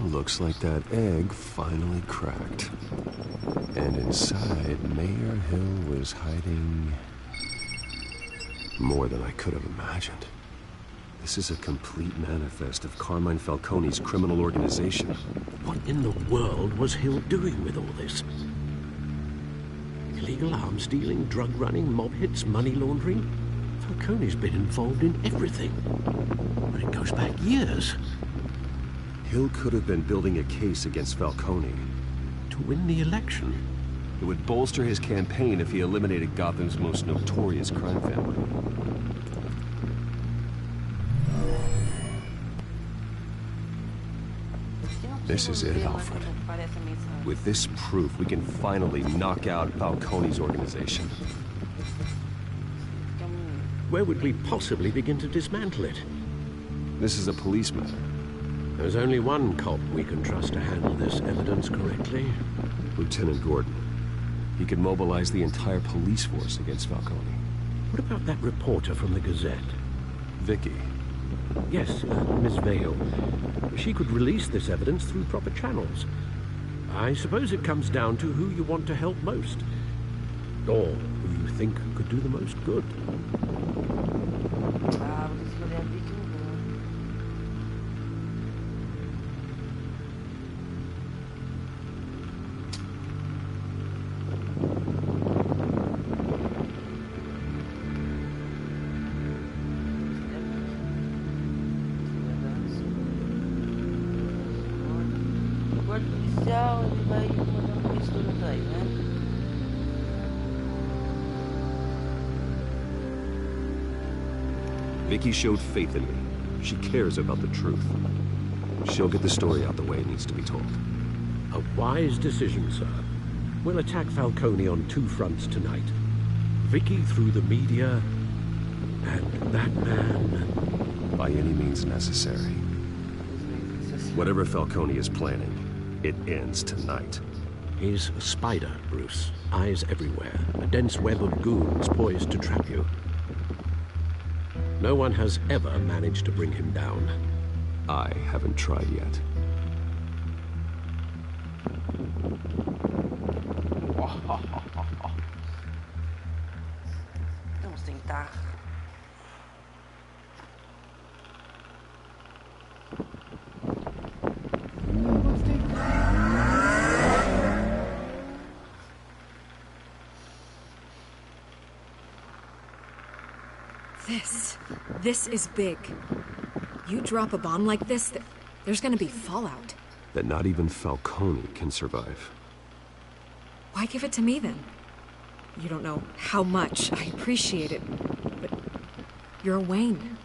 Looks like that egg finally cracked. And inside, Mayor Hill was hiding more than I could have imagined. This is a complete manifest of Carmine Falcone's criminal organization. What in the world was Hill doing with all this? Illegal arms dealing, drug running, mob hits, money laundering? Falcone's been involved in everything. But it goes back years. Hill could have been building a case against Falcone. To win the election? It would bolster his campaign if he eliminated Gotham's most notorious crime family. This is it, Alfred. With this proof, we can finally knock out Falcone's organization. Where would we possibly begin to dismantle it? This is a police matter. There's only one cop we can trust to handle this evidence correctly. Lieutenant Gordon. He could mobilize the entire police force against Falcone. What about that reporter from the Gazette? Vicky. Yes, Miss Vale. She could release this evidence through proper channels. I suppose it comes down to who you want to help most. Or who you think could do the most good. Vicky showed faith in me. She cares about the truth. She'll get the story out the way it needs to be told. A wise decision, sir. We'll attack Falcone on two fronts tonight. Vicky through the media, and that man... By any means necessary. Whatever Falcone is planning, it ends tonight. He's a spider, Bruce. Eyes everywhere. A dense web of goons poised to trap you. No one has ever managed to bring him down. I haven't tried yet. Vamos tentar. This is big. You drop a bomb like this, there's gonna be fallout. That not even Falcone can survive. Why give it to me then? You don't know how much I appreciate it, but you're Wayne.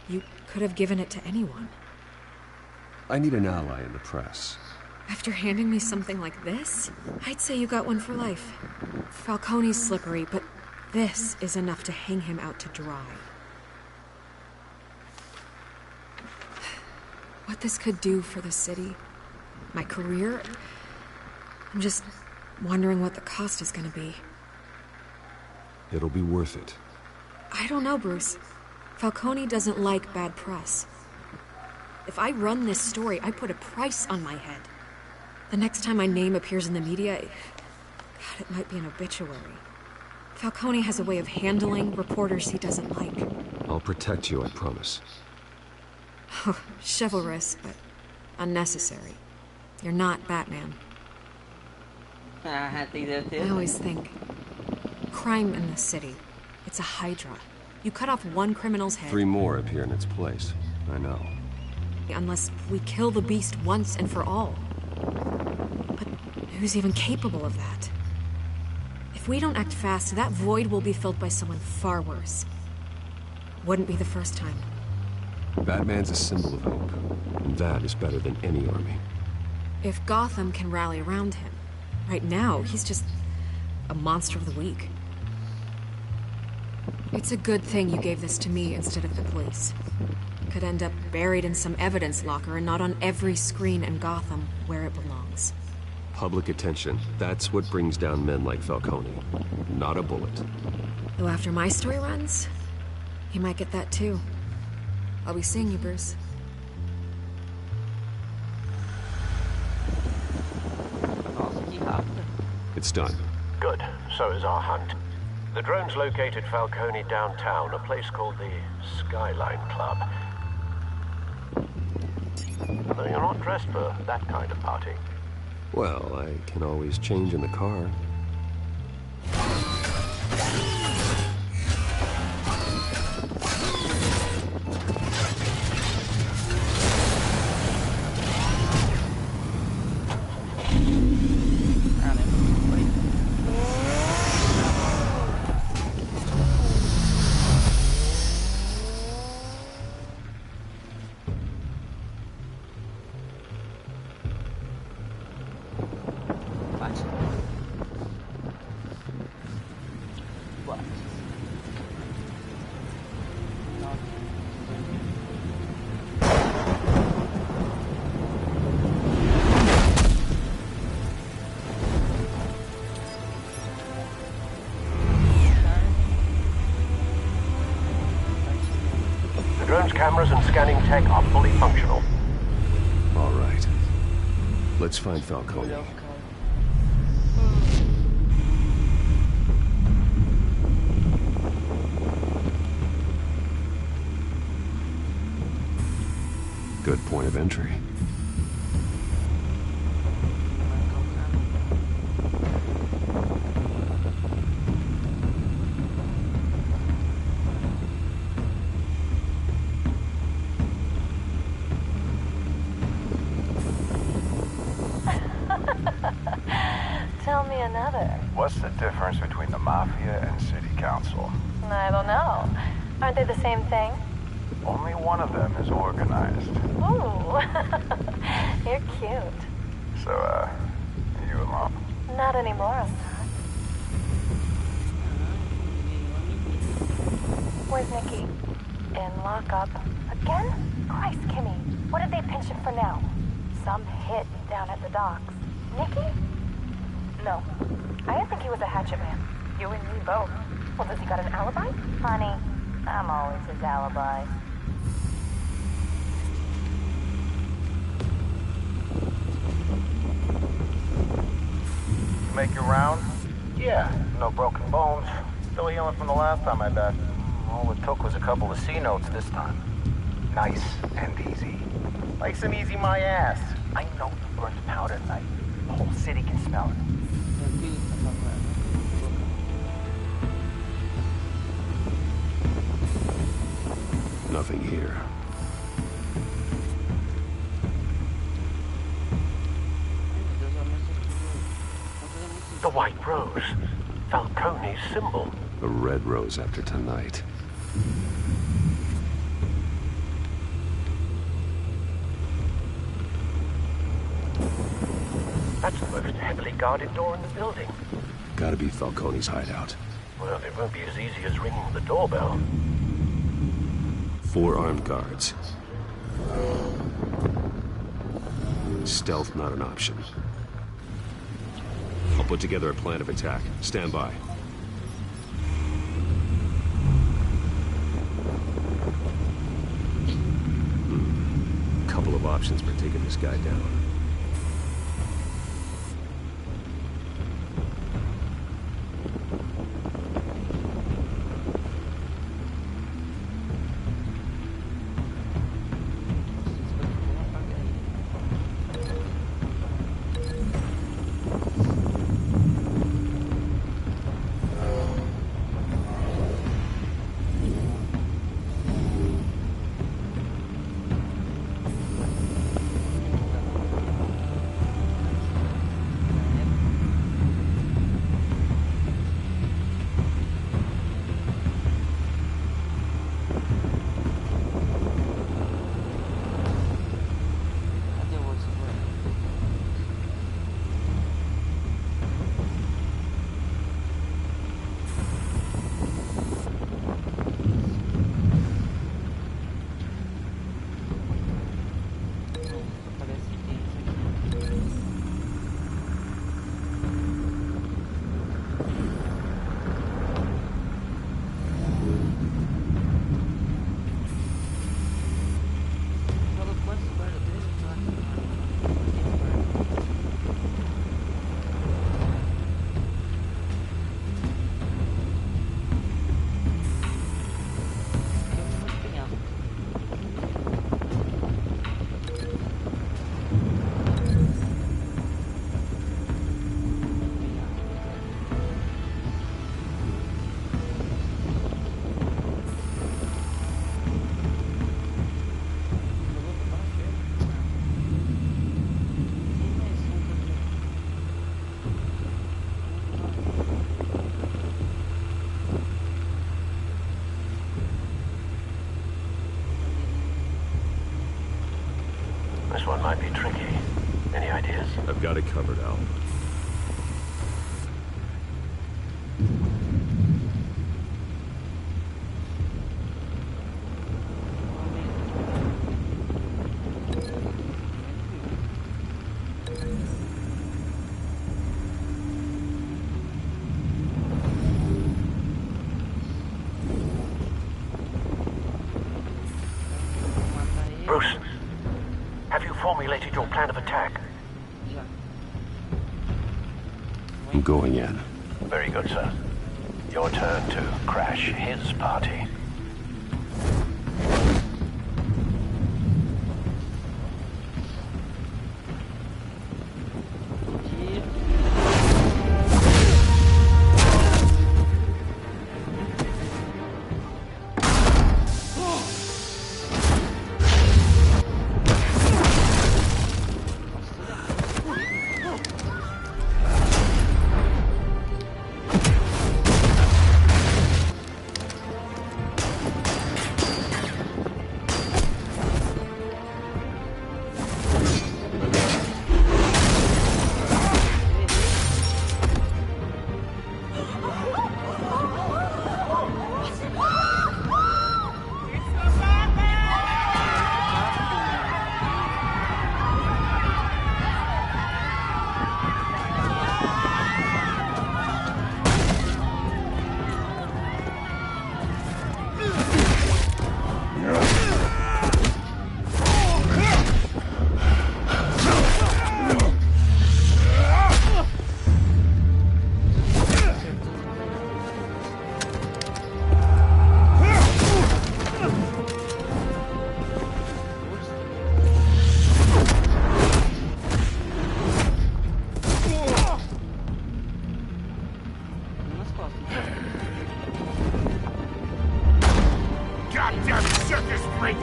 You could have given it to anyone. I need an ally in the press. After handing me something like this, I'd say you got one for life. Falcone's slippery, but this is enough to hang him out to dry. What this could do for the city, my career, I'm just wondering what the cost is gonna be. It'll be worth it. I don't know, Bruce. Falcone doesn't like bad press. If I run this story, I put a price on my head. The next time my name appears in the media, God, it might be an obituary. Falcone has a way of handling reporters he doesn't like. I'll protect you, I promise. Oh, chivalrous, but unnecessary. You're not Batman. I always think, crime in the city, it's a hydra. You cut off one criminal's head... 3 more appear in its place. I know. Unless we kill the beast once and for all. But who's even capable of that? If we don't act fast, that void will be filled by someone far worse. Wouldn't be the first time. Batman's a symbol of hope, and that is better than any army. If Gotham can rally around him, right now, he's just a monster of the week. It's a good thing you gave this to me instead of the police. Could end up buried in some evidence locker and not on every screen in Gotham where it belongs. Public attention, that's what brings down men like Falcone. Not a bullet. Though after my story runs, he might get that too. I'll be seeing you, Bruce. It's done. Good. So is our hunt. The drone's located Falcone downtown, a place called the Skyline Club. Though you're not dressed for that kind of party. Well, I can always change in the car. Drone's cameras and scanning tech are fully functional. All right. Let's find Falcone. Good point of entry. Tell me another. What's the difference between the Mafia and City Council? I don't know. Aren't they the same thing? Only one of them is organized. Ooh, you're cute. So, you and Mom? Not anymore, I'm not. Where's Nikki? In lockup. Again? Christ, Kimmy. What did they pinch him for now? Some hit down at the docks. Nikki? No. I didn't think he was a hatchet man. You and me both. Well, does he got an alibi? Honey, I'm always his alibi. You make your round? Yeah, no broken bones. Still healing from the last time, I bet. All it took was a couple of C notes this time. Nice and easy. Like some easy my ass. I know you burned powder tonight. The whole city can smell it. Nothing here. The white rose. Falcone's symbol. A red rose after tonight. That's the most heavily guarded door in the building. Gotta be Falcone's hideout. Well, it won't be as easy as ringing the doorbell. 4 armed guards. Stealth not an option. I'll put together a plan of attack. Stand by. Couple of options for taking this guy down. This one might be tricky. Any ideas? I've got it covered, Al. Bruce, have you formulated your plan of attack? I'm going in. Very good, sir. Your turn to crash his party. Goddamn circus freak!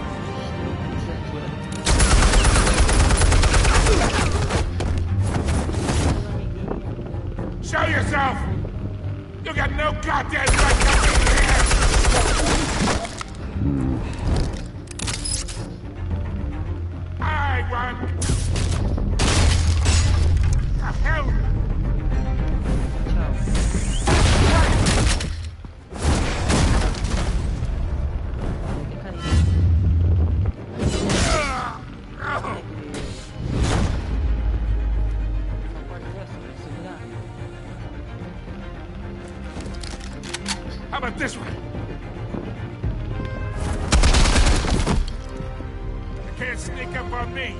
Show yourself! You got no goddamn right to be here! I want... The hell? How about this one? You can't sneak up on me.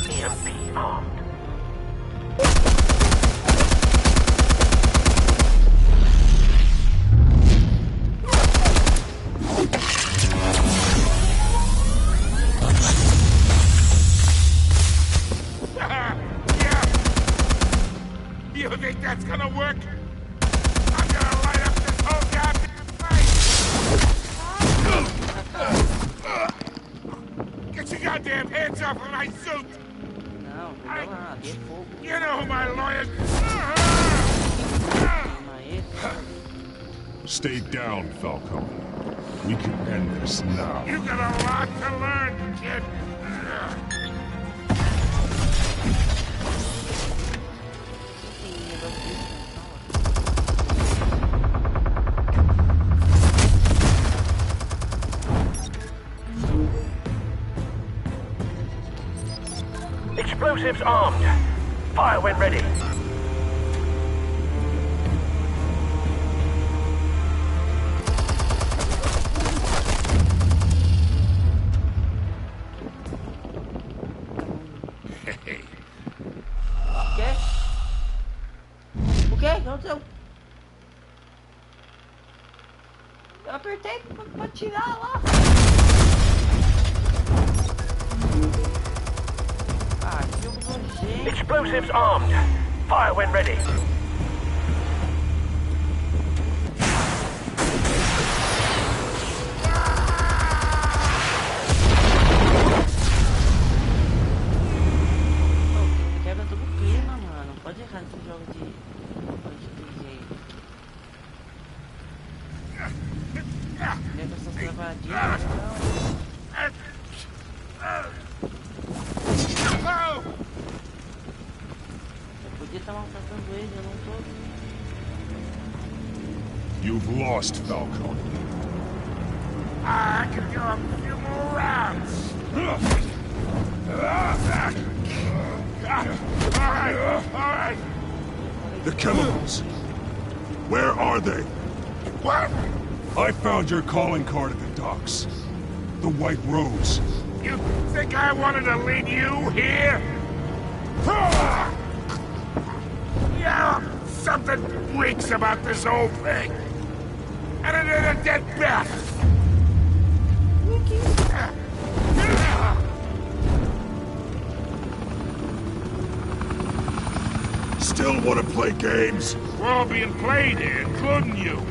EMP armed. You think that's gonna work? I'm gonna light up this whole goddamn place! Get your goddamn hands off of my suit! You know who my lawyers... Stay down, Falcone. We can end this now. You got a lot to learn, kid. Explosives armed. Fire when ready. O que aconteceu? Eu apertei pra tirar lá. Explosives armed. Fire when ready. Quebra todo o clima, mano. Não pode errar nesse jogo de DJ. Lembra essas travadinhas? Tá maltratando ele, eu não tô. You've lost, Falcone. I can go a few more rounds. All right. The chemicals. Where are they? What? I found your calling card at the docks. The White Rose. You think I wanted to leave you here? Yeah, something reeks about this whole thing. And it is a dead bat. Still want to play games? We're all being played here, including you.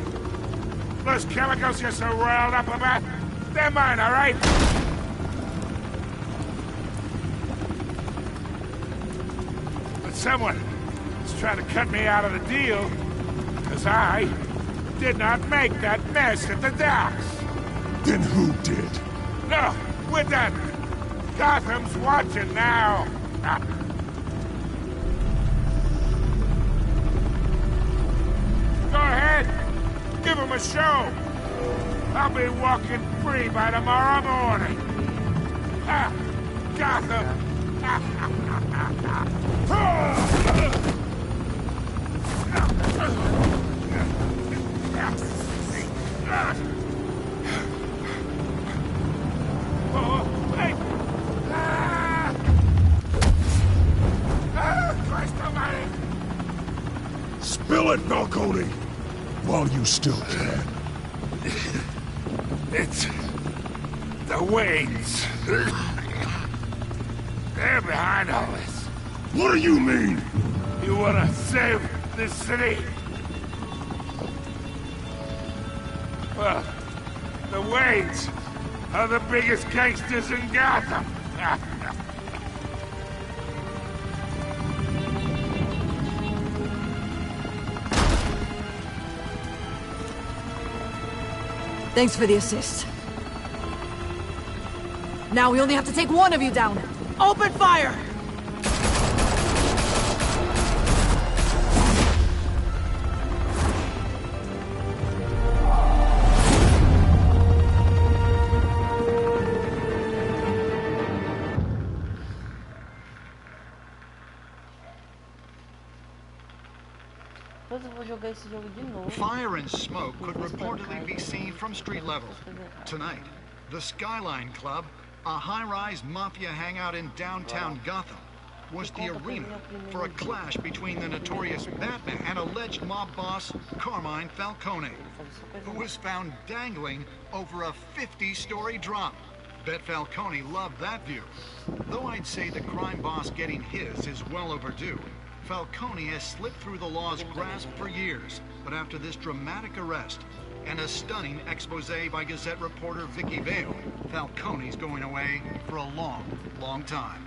Those chemicals you're so riled up about, they're mine, all right? But someone is trying to cut me out of the deal, because I did not make that mess at the docks. Then who did? No, we're done. Gotham's watching now. Go ahead. Give him a show. I'll be walking free by tomorrow morning. Gotham. Spill it, Falcone! While you still can. It's the Waynes. They're behind all this. What do you mean? You wanna save this city? Well, the Waynes are the biggest gangsters in Gotham. Thanks for the assist. Now we only have to take one of you down. Open fire! Fire and smoke could reportedly be seen from street level. Tonight, the Skyline Club, a high-rise mafia hangout in downtown Gotham, was the arena for a clash between the notorious Batman and alleged mob boss Carmine Falcone, who was found dangling over a 50-story drop. Bet Falcone loved that view. Though I'd say the crime boss getting his is well overdue, Falcone has slipped through the law's grasp for years, but after this dramatic arrest and a stunning expose by Gazette reporter Vicky Vale, Falcone's going away for a long, long time.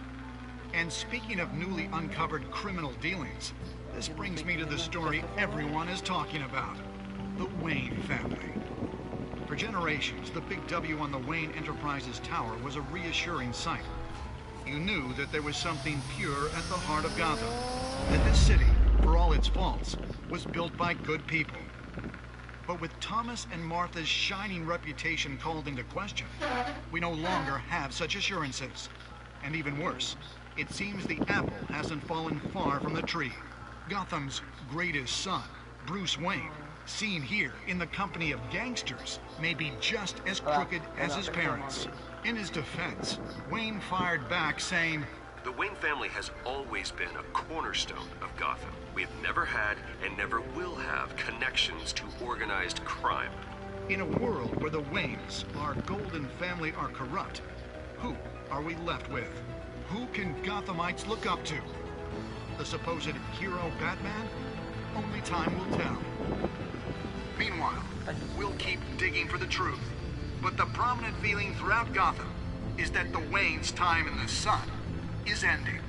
And speaking of newly uncovered criminal dealings, this brings me to the story everyone is talking about, the Wayne family. For generations, the big W on the Wayne Enterprises Tower was a reassuring sight. You knew that there was something pure at the heart of Gotham, that this city, for all its faults, was built by good people. But with Thomas and Martha's shining reputation called into question, we no longer have such assurances. And even worse, it seems the apple hasn't fallen far from the tree. Gotham's greatest son, Bruce Wayne, seen here in the company of gangsters, may be just as crooked as his parents. In his defense, Wayne fired back saying, "The Wayne family has always been a cornerstone of Gotham. We have never had and never will have connections to organized crime." In a world where the Waynes, our golden family, are corrupt, who are we left with? Who can Gothamites look up to? The supposed hero Batman? Only time will tell. Meanwhile, we'll keep digging for the truth. But the prominent feeling throughout Gotham is that the Waynes' time in the sun is ending.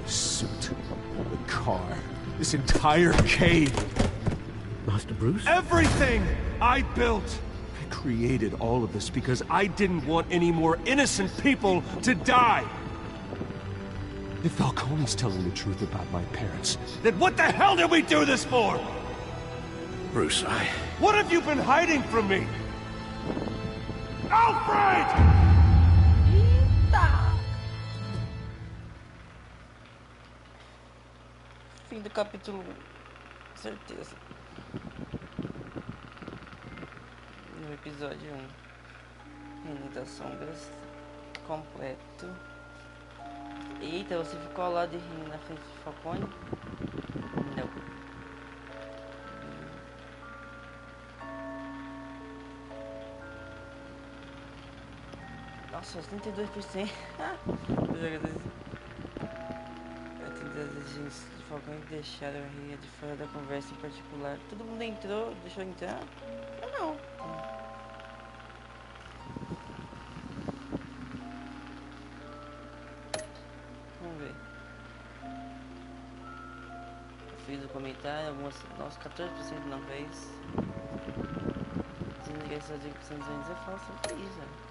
The suit, the car, this entire cave. Master Bruce? Everything I built! I created all of this because I didn't want any more innocent people to die! If Falcone's telling the truth about my parents, then what the hell did we do this for? Bruce, What have you been hiding from me? Alfred! Fim do capítulo 1. Certeza. No episódio 1. Reino das Sombras. Completo. Eita, você ficou ao lado de Reino na frente de Falcone? Não. Nossa, 32%. As agentes de Falcone deixaram a Ria de fora da conversa em particular. Todo mundo entrou, deixou entrar? Eu não. Vamos ver. Eu fiz o comentário, algumas. Nossa, 14% não fez. Dizendo que essa dica que é falsa. O que é isso, velho?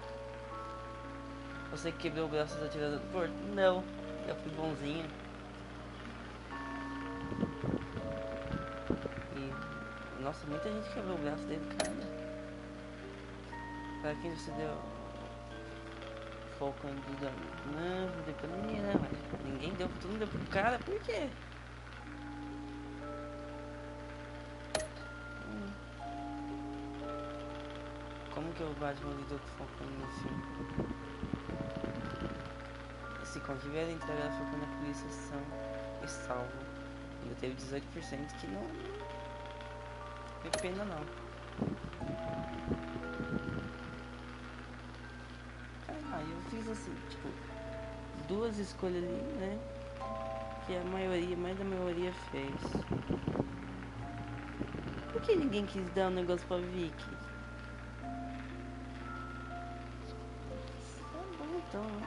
Você quebrou o braço do atirador do porto? Não, eu fui bonzinho. E, nossa, muita gente quebrou o braço dele, cara. Pra quem você deu foco em tudo? Não deu pra ninguém, né? Mas ninguém deu, todo mundo deu pro cara, por quê? Como que o Batman lidou com o Falcone assim? Se contiver entregar a Falcone na polícia são e salvo. Ainda teve 18% que não tem pena não. Caralho. assim, tipo, duas escolhas ali, né? Que a maioria, mais da maioria fez. Por que ninguém quis dar um negócio pra Vicky? Tá bom então, né?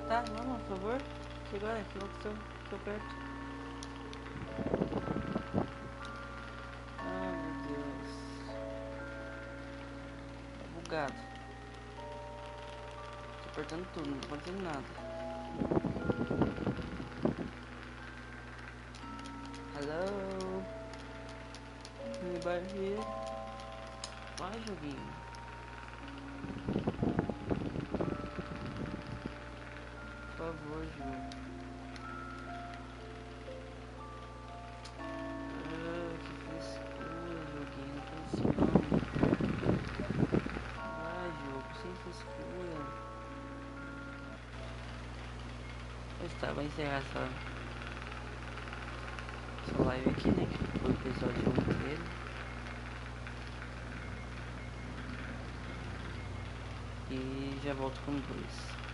Tá, vamos, por favor. Que agora, que eu perto. Ah, meu Deus. Tá bugado. Tô apertando tudo, não tô fazendo nada. Hello? Anybody here? Vai, joguinho. Por favor, jogo. Que frescura, joguinho. Não faz isso não. Vai, jogo, sem frescura. Eu estava a encerrar essa live aqui, né? Que foi o episódio 1 inteiro. E já volto com o 2.